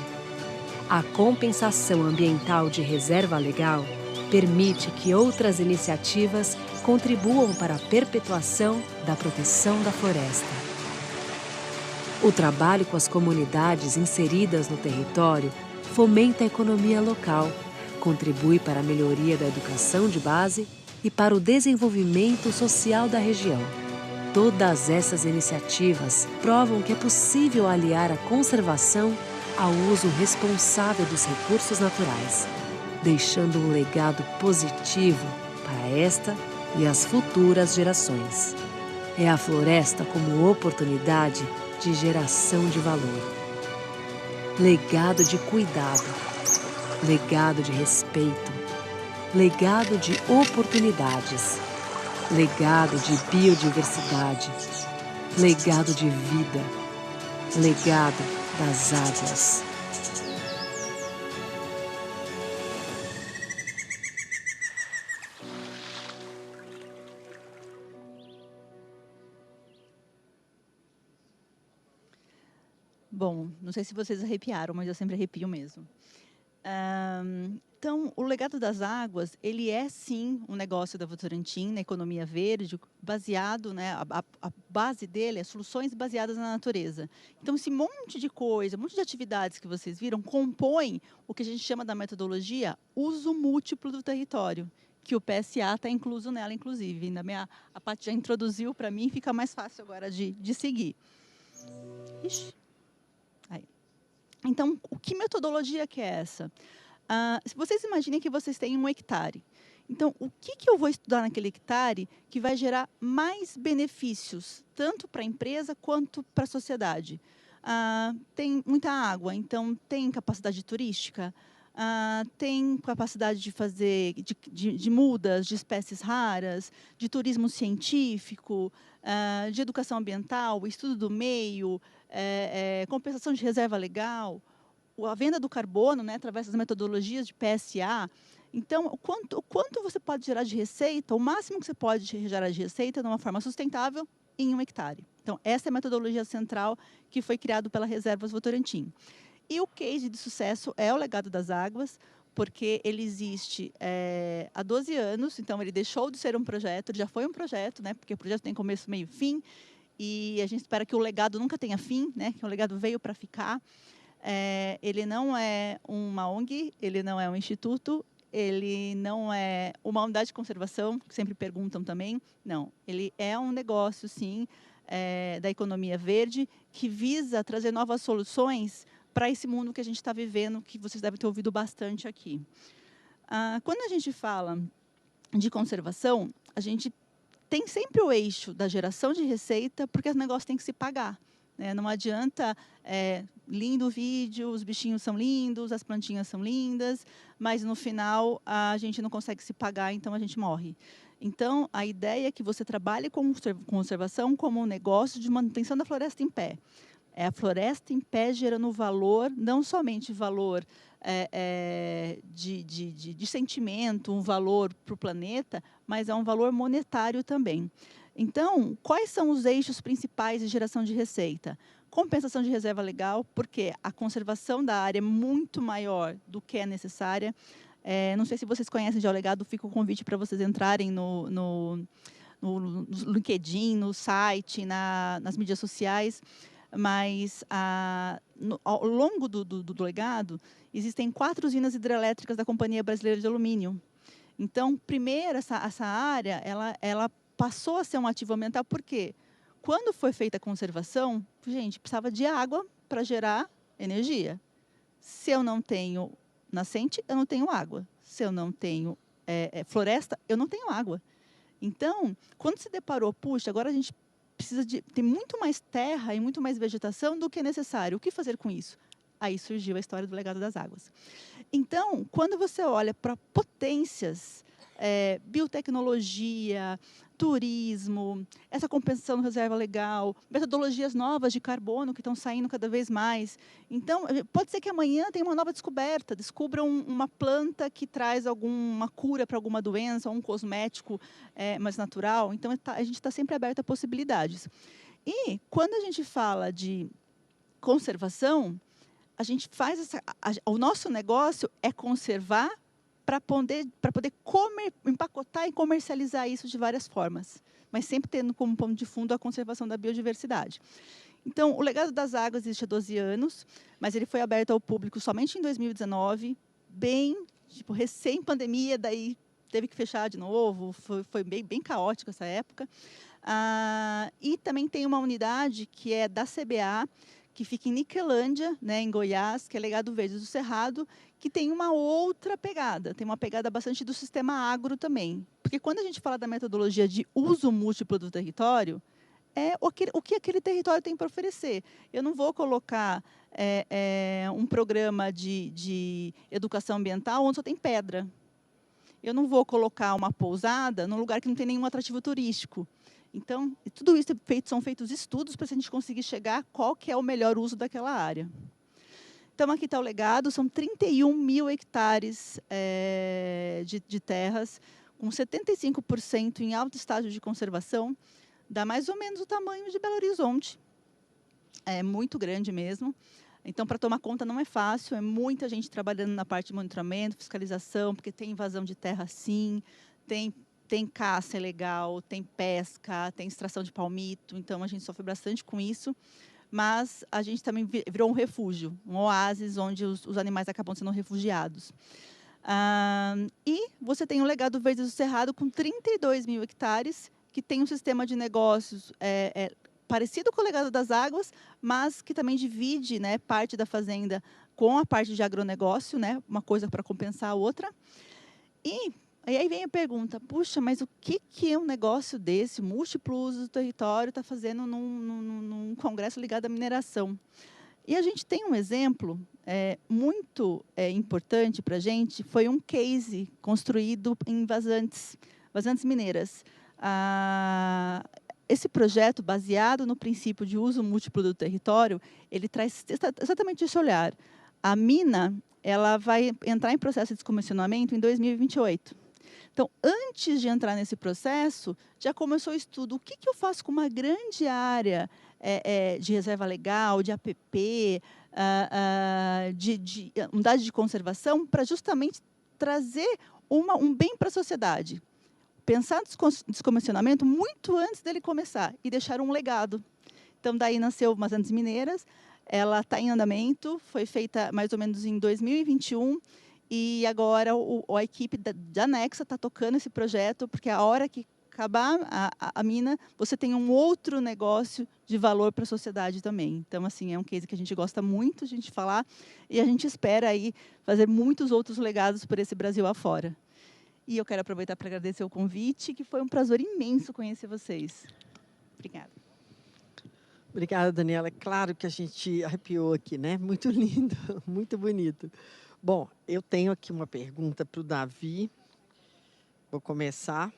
A compensação ambiental de reserva legal permite que outras iniciativas contribuam para a perpetuação da proteção da floresta. O trabalho com as comunidades inseridas no território fomenta a economia local, contribui para a melhoria da educação de base e para o desenvolvimento social da região. Todas essas iniciativas provam que é possível aliar a conservação ao uso responsável dos recursos naturais, deixando um legado positivo para esta e as futuras gerações. É a floresta como oportunidade de geração de valor. Legado de cuidado, legado de respeito, legado de oportunidades, legado de biodiversidade, legado de vida, legado das águas. Bom, não sei se vocês arrepiaram, mas eu sempre arrepio mesmo. Então, o Legado das Águas, ele é sim um negócio da Votorantim, na economia verde, baseado, né, a base dele é soluções baseadas na natureza. Então, esse monte de coisa, um monte de atividades que vocês viram, compõem o que a gente chama da metodologia uso múltiplo do território, que o PSA está incluso nela, inclusive. A Paty já introduziu para mim, fica mais fácil agora de seguir. Ixi. Aí. Então, que metodologia que é essa? Se vocês imaginem que vocês têm 1 hectare. Então, o que eu vou estudar naquele hectare que vai gerar mais benefícios, tanto para a empresa quanto para a sociedade? Tem muita água, então tem capacidade turística, tem capacidade de fazer de mudas de espécies raras, de turismo científico, de educação ambiental, estudo do meio, compensação de reserva legal, a venda do carbono, né, através das metodologias de PSA. Então, o quanto você pode gerar de receita, o máximo que você pode gerar de receita de uma forma sustentável em 1 hectare. Então, essa é a metodologia central que foi criada pela Reservas Votorantim. E o case de sucesso é o Legado das Águas, porque ele existe há 12 anos, então ele deixou de ser um projeto, ele já foi um projeto, né, porque o projeto tem começo, meio e fim, e a gente espera que o legado nunca tenha fim, né, que o legado veio para ficar. Ele não é uma ONG, ele não é um instituto, ele não é uma unidade de conservação, que sempre perguntam também. Não, ele é um negócio, sim, da economia verde, que visa trazer novas soluções para esse mundo que a gente está vivendo, que vocês devem ter ouvido bastante aqui. Quando a gente fala de conservação, a gente tem sempre o eixo da geração de receita, porque o negócio tem que se pagar. Né? Não adianta, lindo o vídeo, os bichinhos são lindos, as plantinhas são lindas, mas no final a gente não consegue se pagar, então a gente morre. Então, a ideia é que você trabalhe com conservação como um negócio de manutenção da floresta em pé. É a floresta em pé gerando valor, não somente valor de sentimento, um valor para o planeta, mas é um valor monetário também. Então, quais são os eixos principais de geração de receita? Compensação de reserva legal, porque a conservação da área é muito maior do que é necessária. Não sei se vocês conhecem já o legado, fica o convite para vocês entrarem no LinkedIn, no site, nas mídias sociais. Mas, ao longo do legado, existem 4 usinas hidrelétricas da Companhia Brasileira de Alumínio. Então, primeiro, essa área ela passou a ser um ativo ambiental, porque quando foi feita a conservação, gente, precisava de água para gerar energia. Se eu não tenho nascente, eu não tenho água. Se eu não tenho floresta, eu não tenho água. Então, quando se deparou, puxa, agora a gente precisa ter muito mais terra e muito mais vegetação do que é necessário. O que fazer com isso? Aí surgiu a história do legado das águas. Então, quando você olha para potências, biotecnologia, turismo, essa compensação de reserva legal, metodologias novas de carbono que estão saindo cada vez mais. Então, pode ser que amanhã tenha uma nova descoberta, descubram uma planta que traz alguma cura para alguma doença, ou um cosmético mais natural. Então, a gente está sempre aberto a possibilidades. E, quando a gente fala de conservação, a gente faz o nosso negócio é conservar para poder empacotar e comercializar isso de várias formas, mas sempre tendo como pano de fundo a conservação da biodiversidade. Então, o legado das águas existe há 12 anos, mas ele foi aberto ao público somente em 2019, bem, recém-pandemia, daí teve que fechar de novo, foi bem caótico essa época. E também tem uma unidade que é da CBA, que fica em Niquelândia, né, em Goiás, que é Legado Verde do Cerrado, que tem uma outra pegada, tem uma pegada bastante do sistema agro também. Porque quando a gente fala da metodologia de uso múltiplo do território, é o que aquele território tem para oferecer. Eu não vou colocar um programa de educação ambiental onde só tem pedra. Eu não vou colocar uma pousada num lugar que não tem nenhum atrativo turístico. Então, tudo isso são feitos estudos para a gente conseguir chegar a qual que é o melhor uso daquela área. Então, aqui está o legado, são 31 mil hectares de terras, com 75% em alto estágio de conservação, dá mais ou menos o tamanho de Belo Horizonte. É muito grande mesmo. Então, para tomar conta não é fácil, é muita gente trabalhando na parte de monitoramento, fiscalização, porque tem invasão de terra sim, tem caça ilegal, tem pesca, tem extração de palmito, então a gente sofre bastante com isso, mas a gente também virou um refúgio, um oásis onde os animais acabam sendo refugiados. E você tem o Legado Verde do Cerrado com 32 mil hectares, que tem um sistema de negócios parecido com o Legado das Águas, mas que também divide, né, parte da fazenda com a parte de agronegócio, né, uma coisa para compensar a outra. E aí vem a pergunta, puxa, mas o que um negócio desse, múltiplo uso do território, está fazendo num congresso ligado à mineração? E a gente tem um exemplo muito importante para a gente, foi um case construído em vazantes mineiras. Esse projeto, baseado no princípio de uso múltiplo do território, ele traz exatamente esse olhar. A mina ela vai entrar em processo de descomissionamento em 2028. Então, antes de entrar nesse processo, já começou o estudo. O que eu faço com uma grande área de reserva legal, de APP, de unidade de conservação, para justamente trazer um bem para a sociedade. Pensar no descomissionamento muito antes dele começar e deixar um legado. Então, daí nasceu Umas Mineiras, ela está em andamento, foi feita mais ou menos em 2021, e agora a equipe da Anexa está tocando esse projeto, porque a hora que acabar a mina, você tem um outro negócio de valor para a sociedade também. Então, assim, é um case que a gente gosta muito de a gente falar, e a gente espera aí fazer muitos outros legados por esse Brasil afora. E eu quero aproveitar para agradecer o convite, que foi um prazer imenso conhecer vocês. Obrigada. Obrigada, Daniela. É claro que a gente arrepiou aqui, né? Muito lindo, muito bonito. Bom, eu tenho aqui uma pergunta para o Davi. Vou começar.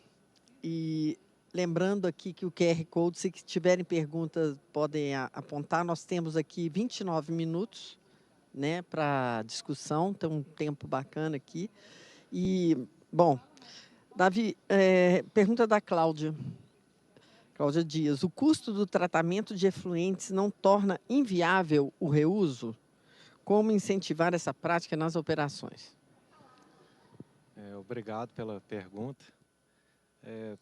E lembrando aqui que o QR Code, se tiverem perguntas, podem apontar. Nós temos aqui 29 minutos, né, para discussão. Tem um tempo bacana aqui. E, bom, Davi, pergunta da Cláudia. Cláudia Dias, o custo do tratamento de efluentes não torna inviável o reuso? Como incentivar essa prática nas operações? Obrigado pela pergunta.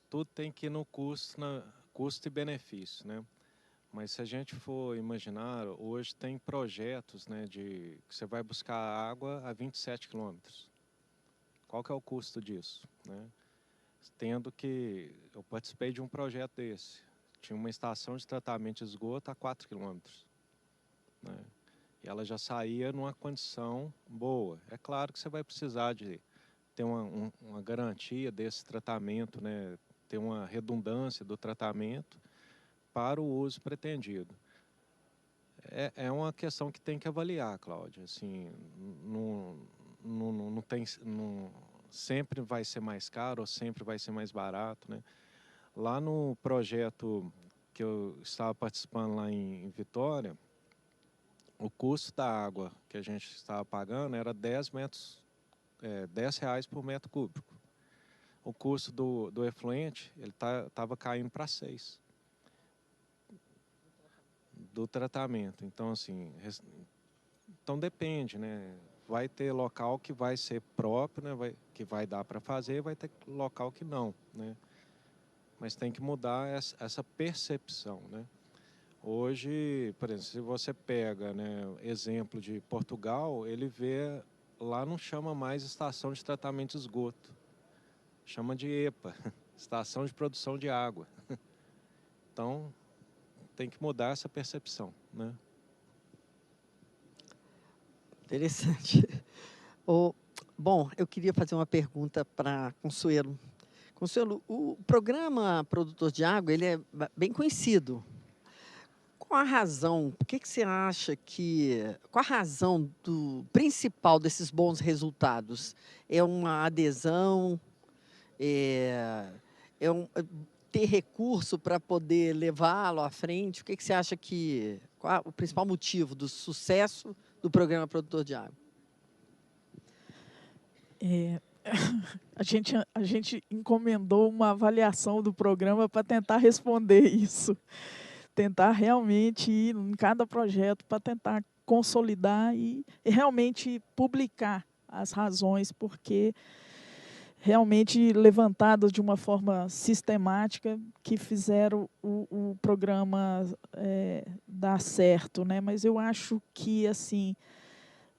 Tudo tem que ir no custo e benefício, né? Mas se a gente for imaginar, hoje tem projetos, né, que você vai buscar água a 27 quilômetros. Qual que é o custo disso, né? Tendo que eu participei de um projeto desse, tinha uma estação de tratamento de esgoto a 4 quilômetros, né? E ela já saía numa condição boa. É claro que você vai precisar de ter uma garantia desse tratamento, né? Ter uma redundância do tratamento para o uso pretendido. É uma questão que tem que avaliar, Cláudia. Assim, não tem... sempre vai ser mais caro ou sempre vai ser mais barato, né? Lá no projeto que eu estava participando lá em Vitória, o custo da água que a gente estava pagando era R$10 por metro cúbico. O custo do efluente ele estava caindo para 6 do tratamento. Então, assim, então depende, né? Vai ter local que vai ser próprio, né? Que vai dar para fazer, vai ter local que não, né? Mas tem que mudar essa percepção, né? Hoje, por exemplo, se você pega, né, exemplo de Portugal, ele vê, lá não chama mais estação de tratamento de esgoto, chama de EPA, estação de produção de água. Então, tem que mudar essa percepção, né? Interessante. Bom, eu queria fazer uma pergunta para Consuelo. Consuelo, o programa Produtor de Água, ele é bem conhecido. Qual a razão, por que você acha qual a razão principal desses bons resultados? É uma adesão? Ter recurso para poder levá-lo à frente? O que você acha qual o principal motivo do sucesso do programa Produtor de Água? A gente encomendou uma avaliação do programa para tentar responder isso. Tentar realmente ir em cada projeto para tentar consolidar e realmente publicar as razões, porque realmente levantadas de uma forma sistemática que fizeram o programa dar certo, né? Mas eu acho que, assim,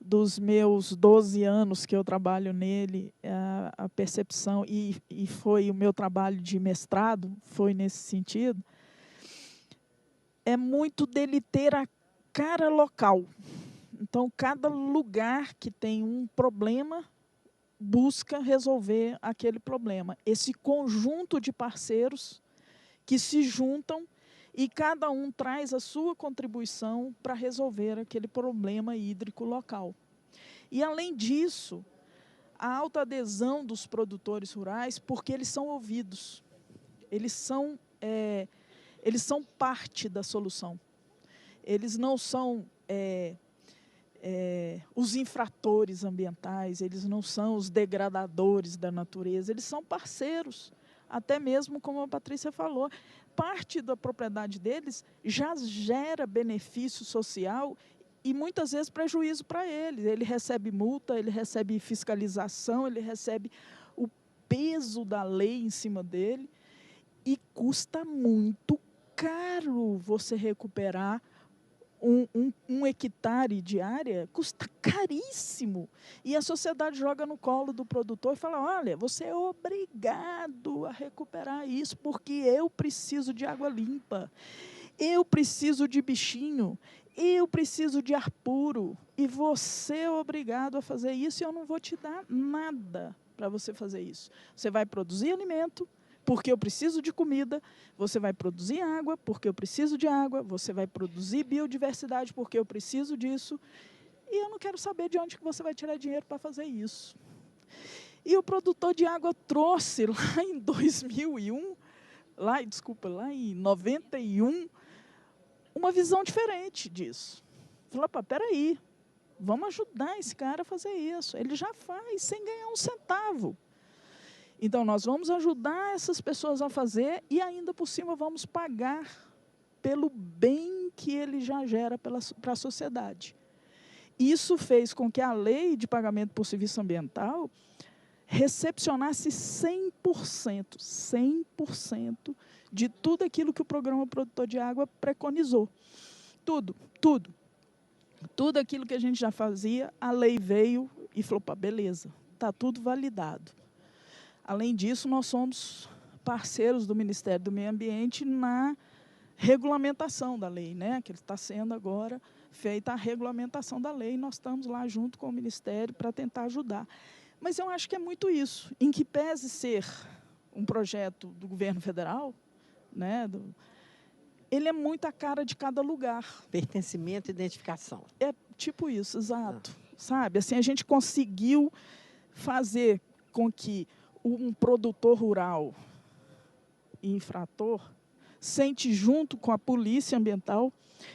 dos meus 12 anos que eu trabalho nele, a percepção, e foi o meu trabalho de mestrado, foi nesse sentido, é muito dele ter a cara local. Então, cada lugar que tem um problema busca resolver aquele problema. Esse conjunto de parceiros que se juntam e cada um traz a sua contribuição para resolver aquele problema hídrico local. E, além disso, a alta adesão dos produtores rurais, porque eles são ouvidos. Eles são parte da solução. Eles não são os infratores ambientais, eles não são os degradadores da natureza, eles são parceiros, até mesmo, como a Patrícia falou, parte da propriedade deles já gera benefício social e muitas vezes prejuízo para ele. Ele recebe multa, ele recebe fiscalização, ele recebe o peso da lei em cima dele e custa muito caro você recuperar um hectare de área, custa caríssimo. E a sociedade joga no colo do produtor e fala, olha, você é obrigado a recuperar isso, porque eu preciso de água limpa, eu preciso de bichinho, eu preciso de ar puro, e você é obrigado a fazer isso, e eu não vou te dar nada para você fazer isso. Você vai produzir alimento, porque eu preciso de comida, você vai produzir água, porque eu preciso de água, você vai produzir biodiversidade, porque eu preciso disso, e eu não quero saber de onde que você vai tirar dinheiro para fazer isso. E o produtor de água trouxe lá em 2001, lá em 91, uma visão diferente disso. Falou, espera aí, vamos ajudar esse cara a fazer isso. Ele já faz sem ganhar um centavo. Então, nós vamos ajudar essas pessoas a fazer e, ainda por cima, vamos pagar pelo bem que ele já gera para a sociedade. Isso fez com que a lei de pagamento por serviço ambiental recepcionasse 100% de tudo aquilo que o Programa Produtor de Água preconizou. Tudo. Tudo aquilo que a gente já fazia, a lei veio e falou, pá, beleza, está tudo validado. Além disso, nós somos parceiros do Ministério do Meio Ambiente na regulamentação da lei, né? Que está sendo agora feita a regulamentação da lei, e nós estamos lá junto com o Ministério para tentar ajudar. Mas eu acho que é muito isso, em que pese ser um projeto do governo federal, né? Ele é muito a cara de cada lugar. Pertencimento e identificação. É tipo isso, exato. Sabe, assim, a gente conseguiu fazer com que um produtor rural e infrator sente junto com a Polícia Ambiental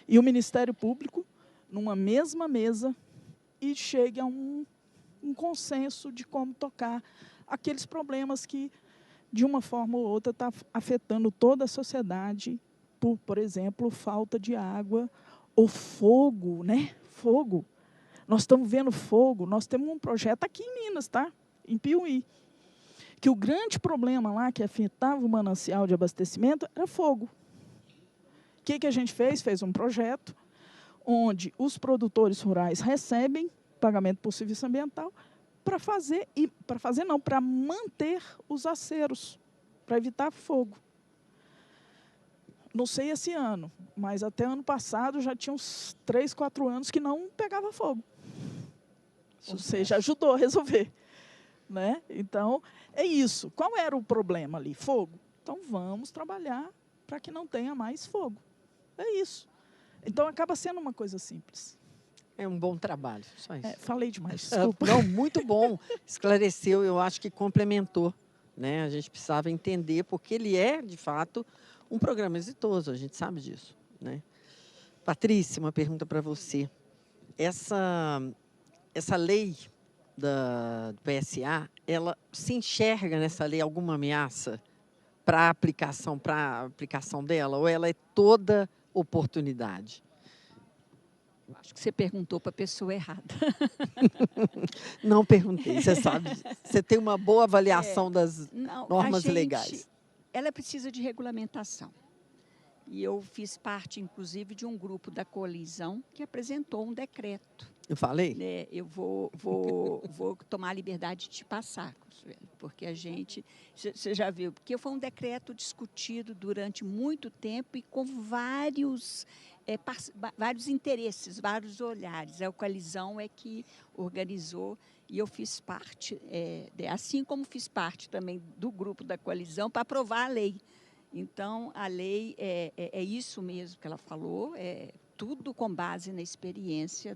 e o Ministério Público numa mesma mesa e chegue a um consenso de como tocar aqueles problemas que, de uma forma ou outra, está afetando toda a sociedade, por exemplo, falta de água ou fogo, né? Fogo. Nós estamos vendo fogo, nós temos um projeto aqui em Minas, tá? Em Piauí, que o grande problema lá que afetava o manancial de abastecimento era fogo. O que a gente fez? Fez um projeto onde os produtores rurais recebem pagamento por serviço ambiental para manter os aceros, para evitar fogo. Não sei esse ano, mas até ano passado já tinha uns 3, 4 anos que não pegava fogo. Ou seja, ajudou a resolver. Né? Então, é isso. Qual era o problema ali? Fogo. Então, vamos trabalhar para que não tenha mais fogo. É isso. Então, acaba sendo uma coisa simples. É um bom trabalho, só isso. Falei demais, desculpa. Não, muito bom. Esclareceu, eu acho que complementou. Né? A gente precisava entender, porque ele é, de fato, um programa exitoso, a gente sabe disso. Né? Patrícia, uma pergunta para você. Essa lei do PSA, ela se enxerga nessa lei alguma ameaça para a aplicação dela, ou ela é toda oportunidade? Acho que você perguntou para a pessoa errada. Não perguntei, você sabe. Você tem uma boa avaliação das normas legais. Ela precisa de regulamentação. E eu fiz parte, inclusive, de um grupo da coalizão que apresentou um decreto. Eu falei? Eu vou tomar a liberdade de te passar, porque a gente, você já viu, porque foi um decreto discutido durante muito tempo e com vários interesses, vários olhares. A coalizão é que organizou e eu fiz parte, assim como fiz parte também do grupo da coalizão para aprovar a lei. Então, a lei é isso mesmo que ela falou, tudo com base na experiência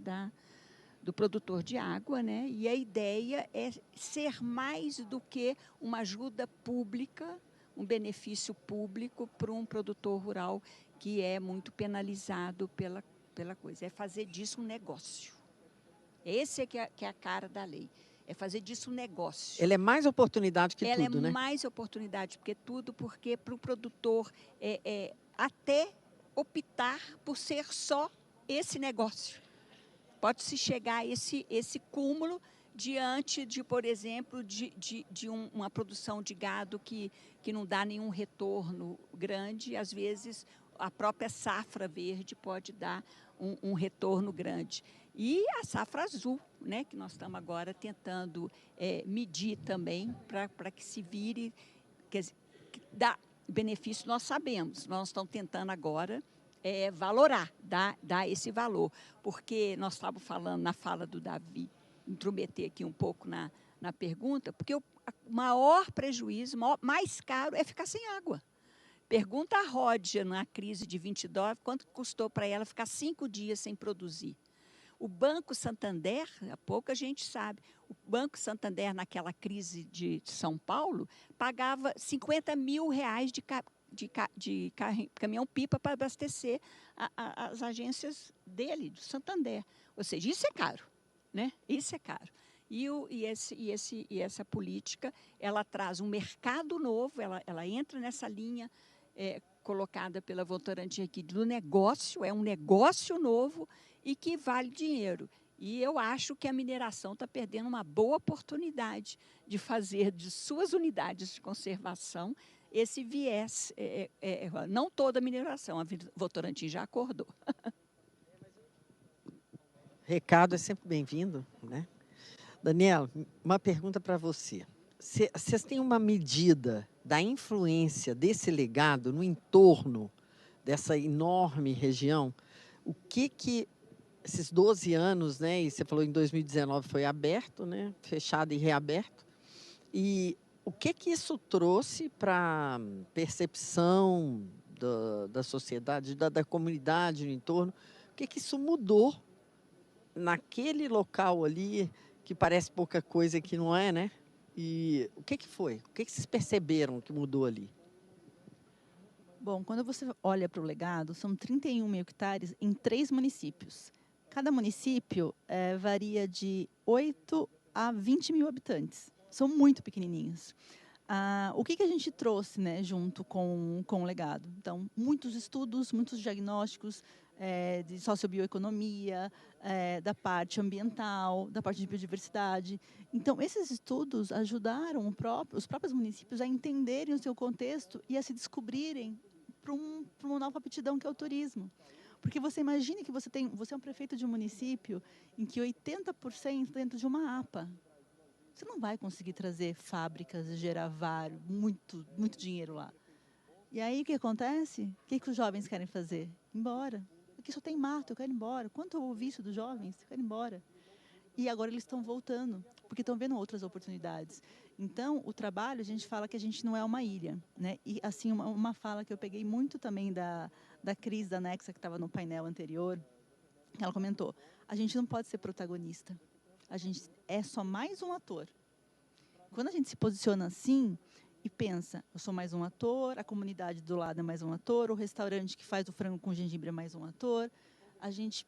do produtor de água, né? E a ideia é ser mais do que uma ajuda pública, um benefício público para um produtor rural que é muito penalizado pela coisa. É fazer disso um negócio. Esse é que é a cara da lei. é fazer disso um negócio. Ele é mais oportunidade que Ela tudo, é né? mais oportunidade porque tudo, porque para o produtor até optar por ser só esse negócio. Pode-se chegar a esse cúmulo diante de, por exemplo, uma produção de gado que não dá nenhum retorno grande. Às vezes, a própria safra verde pode dar um retorno grande. E a safra azul, né, que nós estamos agora tentando medir também para que se vire, quer dizer, que dá benefício, nós sabemos. Nós estamos tentando agora valorar, dar esse valor. Porque nós estávamos falando na fala do Davi, intrometer aqui um pouco na pergunta, porque o maior prejuízo, mais caro é ficar sem água. Pergunta a Ródia, na crise de 22, quanto custou para ela ficar 5 dias sem produzir. O Banco Santander, há pouca gente sabe, o Banco Santander, naquela crise de São Paulo, pagava R$50 mil de caminhão-pipa para abastecer as agências dele, do Santander. Ou seja, isso é caro, né? Isso é caro. E essa política, ela traz um mercado novo, ela entra nessa linha colocada pela Votorantim aqui do negócio, é um negócio novo e que vale dinheiro. E eu acho que a mineração está perdendo uma boa oportunidade de fazer de suas unidades de conservação esse viés, não toda a mineração, a Votorantim já acordou. Recado é sempre bem-vindo, né? Daniela, uma pergunta para você. Vocês têm uma medida da influência desse legado no entorno dessa enorme região? O que esses 12 anos, né? E você falou em 2019 foi aberto, né? Fechado e reaberto. E o que isso trouxe para a percepção da sociedade, da comunidade no entorno? O que isso mudou naquele local ali, que parece pouca coisa que não é, né? E o que foi? O que vocês perceberam que mudou ali? Bom, quando você olha para o legado, são 31 mil hectares em 3 municípios. Cada município varia de 8 a 20 mil habitantes. São muito pequenininhos. O que a gente trouxe, né, junto com o legado? Então, muitos estudos, muitos diagnósticos de sociobioeconomia, da parte ambiental, da parte de biodiversidade. Então, esses estudos ajudaram os próprios municípios a entenderem o seu contexto e a se descobrirem para uma nova aptidão que é o turismo. Porque você imagine que você é um prefeito de um município em que 80% dentro de uma APA. Você não vai conseguir trazer fábricas e gerar muito dinheiro lá. E aí o que acontece? O que os jovens querem fazer? Ir embora. Aqui só tem mato, eu quero ir embora. Quanto eu ouvi isso dos jovens? Eu quero ir embora. E agora eles estão voltando, porque estão vendo outras oportunidades. Então, o trabalho, a gente fala que a gente não é uma ilha, né? E assim, uma fala que eu peguei muito também da Cris, da Nexa, que estava no painel anterior, ela comentou, a gente não pode ser protagonista. A gente é só mais um ator. Quando a gente se posiciona assim e pensa, eu sou mais um ator, a comunidade do lado é mais um ator, o restaurante que faz o frango com gengibre é mais um ator, a gente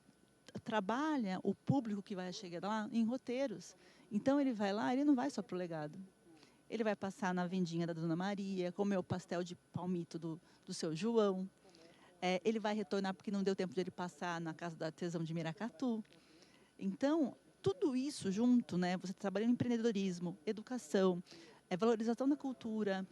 trabalha o público que vai chegar lá em roteiros. Então, ele vai lá, ele não vai só para o legado. Ele vai passar na vendinha da Dona Maria, comer o pastel de palmito do seu João. Ele vai retornar porque não deu tempo de ele passar na casa da artesão de Miracatu. Então, tudo isso junto, né? Você trabalha em empreendedorismo, educação, valorização da cultura,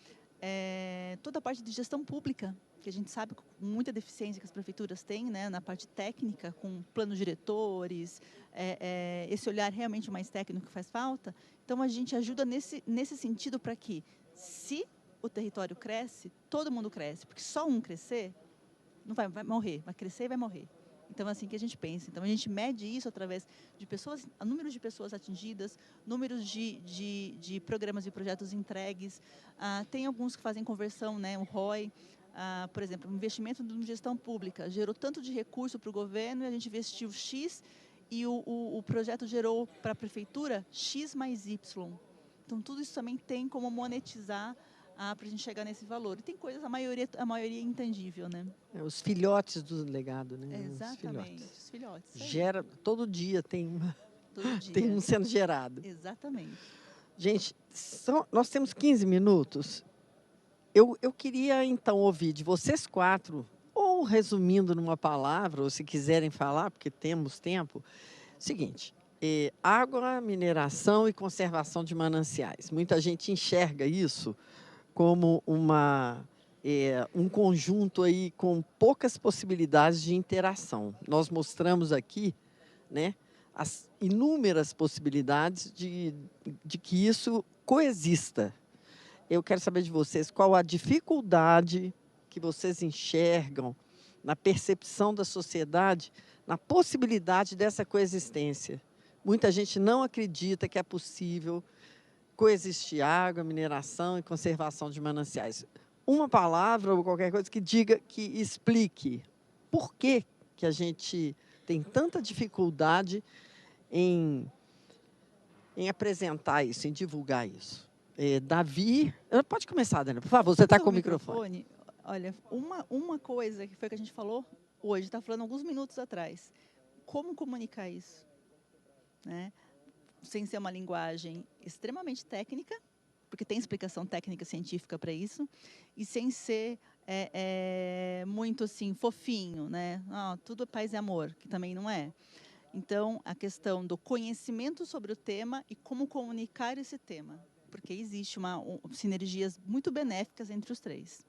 toda a parte de gestão pública, que a gente sabe com muita deficiência que as prefeituras têm, né, na parte técnica, com planos diretores, esse olhar realmente mais técnico que faz falta. Então, a gente ajuda nesse sentido para que, se o território cresce, todo mundo cresce, porque só um crescer, não vai morrer, vai crescer e vai morrer. Então, é assim que a gente pensa. Então, a gente mede isso através de pessoas, números de pessoas atingidas, números de programas e projetos entregues. Tem alguns que fazem conversão, né, o ROI. Por exemplo, o investimento em gestão pública gerou tanto de recurso para o governo, e a gente investiu X, e o projeto gerou para a prefeitura X mais Y. Então, tudo isso também tem como monetizar para a gente chegar nesse valor. E tem coisas, a maioria é intangível, né? Os filhotes do legado, né? Exatamente, os filhotes. Todo dia tem uma todo dia. Tem um sendo gerado. Exatamente. Gente, nós temos 15 minutos. Eu queria, então, ouvir de vocês quatro, ou resumindo numa palavra, ou se quiserem falar, porque temos tempo, seguinte, água, mineração e conservação de mananciais. Muita gente enxerga isso como um conjunto aí com poucas possibilidades de interação. Nós mostramos aqui, né, as inúmeras possibilidades de que isso coexista. Eu quero saber de vocês qual a dificuldade que vocês enxergam na percepção da sociedade, na possibilidade dessa coexistência. Muita gente não acredita que é possível coexistir água, mineração e conservação de mananciais. Uma palavra ou qualquer coisa que diga, que explique por que a gente tem tanta dificuldade em apresentar isso, em divulgar isso. Davi, pode começar, Dani, por favor, você está com o microfone. Olha, uma coisa que foi que a gente falou hoje, está falando alguns minutos atrás, como comunicar isso, né? Sem ser uma linguagem extremamente técnica, porque tem explicação técnica científica para isso, e sem ser muito assim fofinho, né? Tudo é paz e amor, que também não é. Então, a questão do conhecimento sobre o tema e como comunicar esse tema, porque existe sinergias muito benéficas entre os três.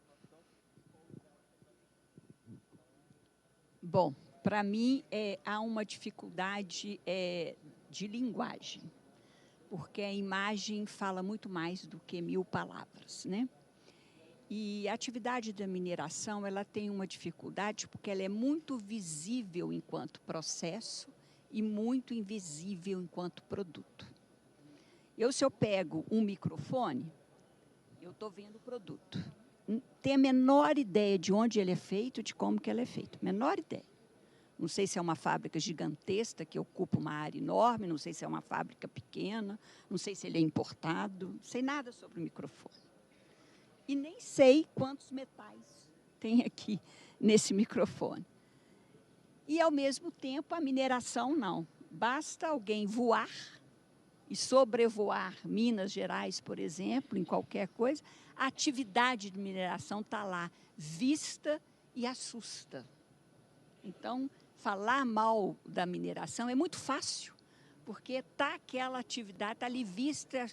Bom, para mim há uma dificuldade de linguagem, porque a imagem fala muito mais do que 1000 palavras, né? E a atividade da mineração, ela tem uma dificuldade porque ela é muito visível enquanto processo e muito invisível enquanto produto. Se eu pego um microfone, eu estou vendo o produto. Não tenho a menor ideia de onde ele é feito, de como que ele é feito. Menor ideia. Não sei se é uma fábrica gigantesca que ocupa uma área enorme, não sei se é uma fábrica pequena, não sei se ele é importado, não sei nada sobre o microfone. E nem sei quantos metais tem aqui nesse microfone. E, ao mesmo tempo, a mineração não. Basta alguém voar e sobrevoar Minas Gerais, por exemplo, em qualquer coisa, a atividade de mineração está lá, vista e assusta. Então, falar mal da mineração é muito fácil, porque está aquela atividade, está ali vista.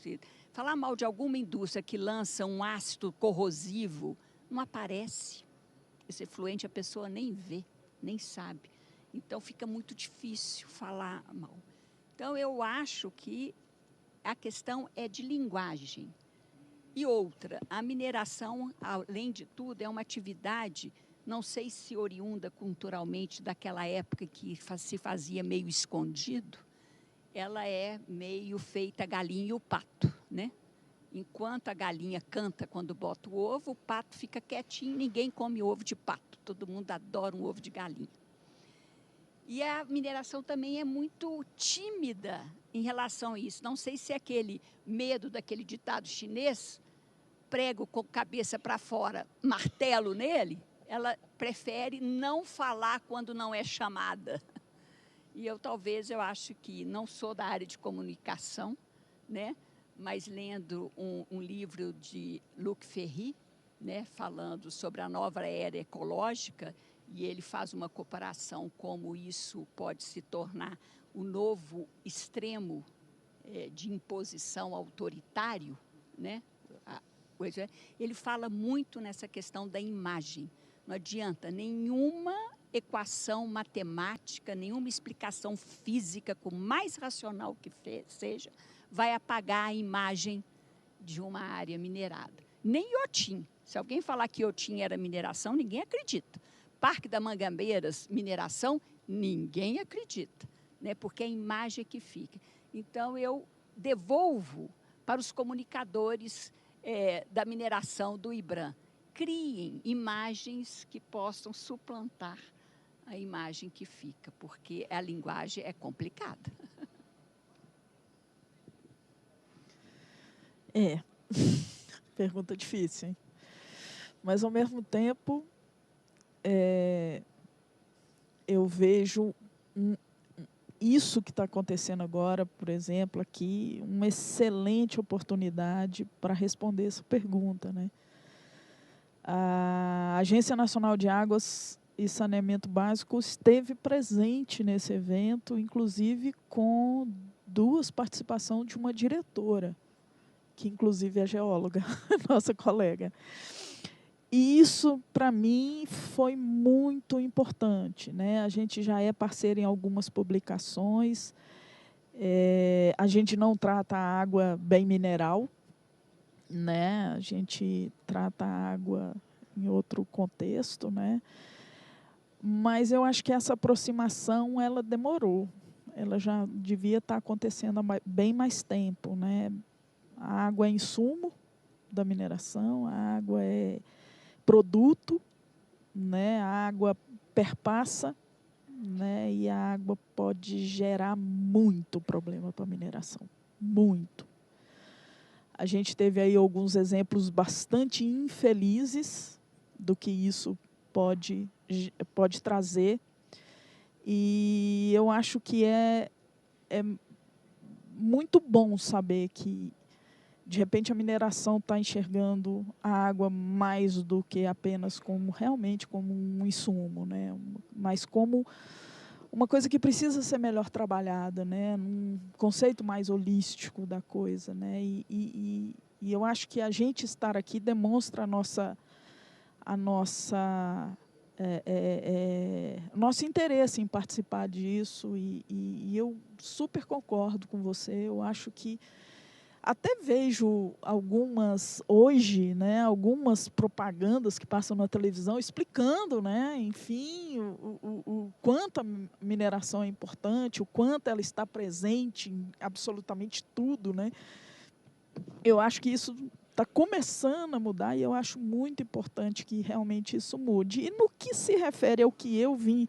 Falar mal de alguma indústria que lança um ácido corrosivo, não aparece. Esse efluente a pessoa nem vê, nem sabe. Então, fica muito difícil falar mal. Então, eu acho que a questão é de linguagem. E outra, a mineração, além de tudo, é uma atividade, não sei se oriunda culturalmente daquela época que se fazia meio escondido, ela é meio feita a galinha e o pato, né? Enquanto a galinha canta quando bota o ovo, o pato fica quietinho, ninguém come ovo de pato, todo mundo adora um ovo de galinha. E a mineração também é muito tímida em relação a isso. Não sei se é aquele medo daquele ditado chinês, prego com cabeça para fora, martelo nele, ela prefere não falar quando não é chamada. E eu acho que não sou da área de comunicação, né? Mas lendo um livro de Luc Ferry, né, falando sobre a nova era ecológica, e ele faz uma comparação como isso pode se tornar o novo extremo de imposição autoritário, né? Ele fala muito nessa questão da imagem. Não adianta nenhuma equação matemática, nenhuma explicação física, por mais racional que seja, vai apagar a imagem de uma área minerada. Nem Iotim. Se alguém falar que Iotim era mineração, ninguém acredita. Parque da Mangabeiras, mineração, ninguém acredita, né? Porque é a imagem que fica. Então, eu devolvo para os comunicadores da mineração do IBRAM. Criem imagens que possam suplantar a imagem que fica, porque a linguagem é complicada. Pergunta difícil, hein? Mas, ao mesmo tempo, eu vejo isso que está acontecendo agora, por exemplo, aqui, uma excelente oportunidade para responder essa pergunta, né? A Agência Nacional de Águas e Saneamento Básico esteve presente nesse evento, inclusive com participações de uma diretora, que inclusive é geóloga, nossa colega. E isso, para mim, foi muito importante, né? A gente já é parceiro em algumas publicações, a gente não trata a água bem mineral, né? A gente trata a água em outro contexto, né? Mas eu acho que essa aproximação ela demorou, ela já devia estar acontecendo há bem mais tempo, né? A água é insumo da mineração, a água é produto, né? A água perpassa, né? E a água pode gerar muito problema para a mineração, muito. A gente teve aí alguns exemplos bastante infelizes do que isso pode trazer, e eu acho que é muito bom saber que, de repente, a mineração está enxergando a água mais do que apenas realmente como um insumo, né? Mas como uma coisa que precisa ser melhor trabalhada, né? Num conceito mais holístico da coisa, né? E eu acho que a gente estar aqui demonstra nosso interesse em participar disso, e eu super concordo com você. Eu acho que até vejo hoje, né, algumas propagandas que passam na televisão explicando, né, enfim, o quanto a mineração é importante, o quanto ela está presente em absolutamente tudo, né. Eu acho que isso está começando a mudar, e eu acho muito importante que realmente isso mude. E no que se refere ao que eu vim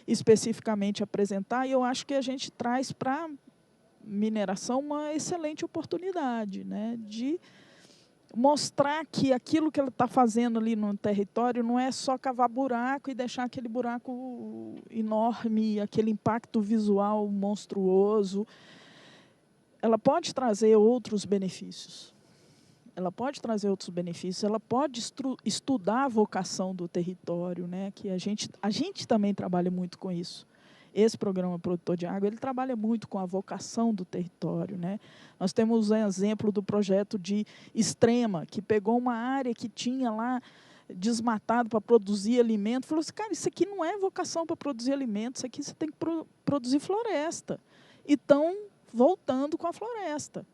especificamente apresentar, eu acho que a gente traz para a mineração uma excelente oportunidade, né, de mostrar que aquilo que ela está fazendo ali no território não é só cavar buraco e deixar aquele buraco enorme, aquele impacto visual monstruoso. Ela pode trazer outros benefícios. Ela pode trazer outros benefícios, ela pode estudar a vocação do território, né? Que a gente também trabalha muito com isso. Esse programa Produtor de Água, ele trabalha muito com a vocação do território, né? Nós temos um exemplo do projeto de Extrema, que pegou uma área que tinha lá desmatado para produzir alimento, falou assim, cara, isso aqui não é vocação para produzir alimento, isso aqui você tem que produzir floresta. E estão voltando com a floresta,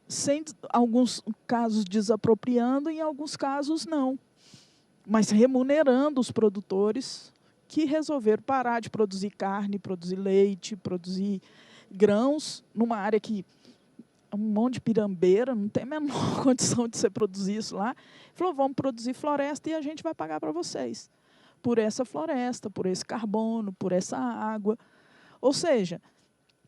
sem alguns casos desapropriando, em alguns casos não, mas remunerando os produtores que resolveram parar de produzir carne, produzir leite, produzir grãos, numa área que é um monte de pirambeira, não tem a menor condição de você produzir isso lá. Falou, vamos produzir floresta e a gente vai pagar para vocês por essa floresta, por esse carbono, por essa água. Ou seja,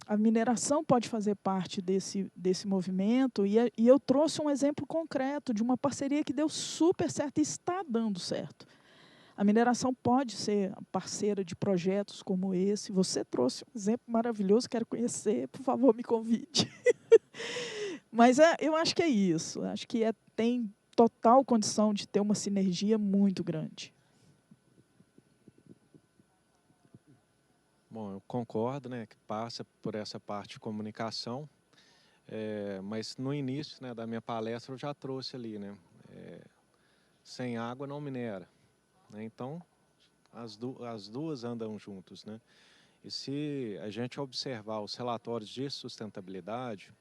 a mineração pode fazer parte desse movimento, e eu trouxe um exemplo concreto de uma parceria que deu super certo e está dando certo. A mineração pode ser parceira de projetos como esse. Você trouxe um exemplo maravilhoso, quero conhecer, por favor, me convide. Mas eu acho que é isso, acho que tem total condição de ter uma sinergia muito grande. Bom, eu concordo, né, que passa por essa parte de comunicação, mas no início, né, da minha palestra eu já trouxe ali, né, sem água não minera, né, então as duas andam juntos, né, e se a gente observar os relatórios de sustentabilidade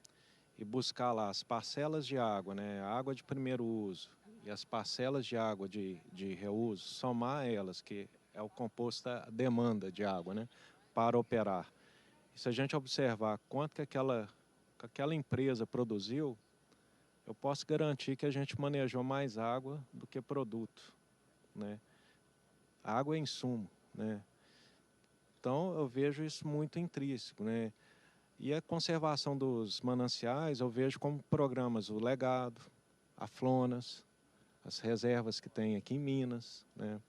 e buscar lá as parcelas de água, né, a água de primeiro uso e as parcelas de água de reuso, somar elas, que é o composto da demanda de água, né, para operar. E se a gente observar quanto que aquela empresa produziu, eu posso garantir que a gente manejou mais água do que produto, né? A água é insumo, né? Então eu vejo isso muito intrínseco, né? E a conservação dos mananciais eu vejo como programas o Legado, a Flonas, as reservas que tem aqui em Minas, né?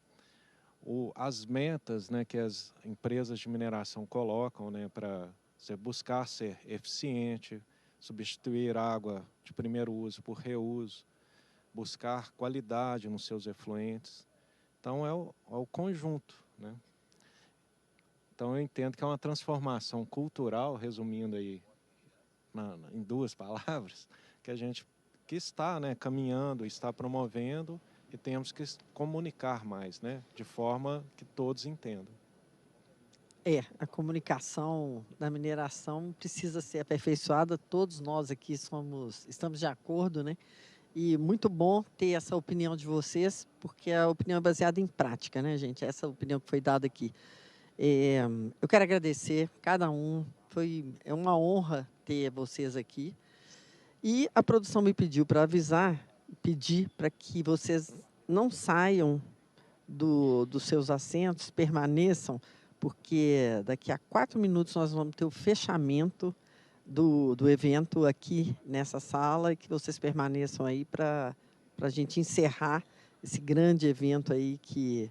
as metas, né, que as empresas de mineração colocam, né, para você buscar ser eficiente, substituir água de primeiro uso por reuso, buscar qualidade nos seus efluentes. Então, é o conjunto, né? Então, eu entendo que é uma transformação cultural, resumindo aí em 2 palavras, que está, né, caminhando, está promovendo, e temos que comunicar mais, né, de forma que todos entendam. A comunicação da mineração precisa ser aperfeiçoada, todos nós aqui estamos de acordo, né? E muito bom ter essa opinião de vocês, porque a opinião é baseada em prática, né, gente? Essa opinião que foi dada aqui. Eu quero agradecer cada um, é uma honra ter vocês aqui. E a produção me pediu para pedir para que vocês não saiam dos seus assentos, permaneçam, porque daqui a 4 minutos nós vamos ter o fechamento do evento aqui nessa sala, e que vocês permaneçam aí para a gente encerrar esse grande evento aí que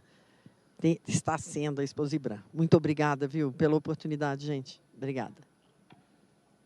está sendo a Exposibran. Muito obrigada, viu, pela oportunidade, gente. Obrigada.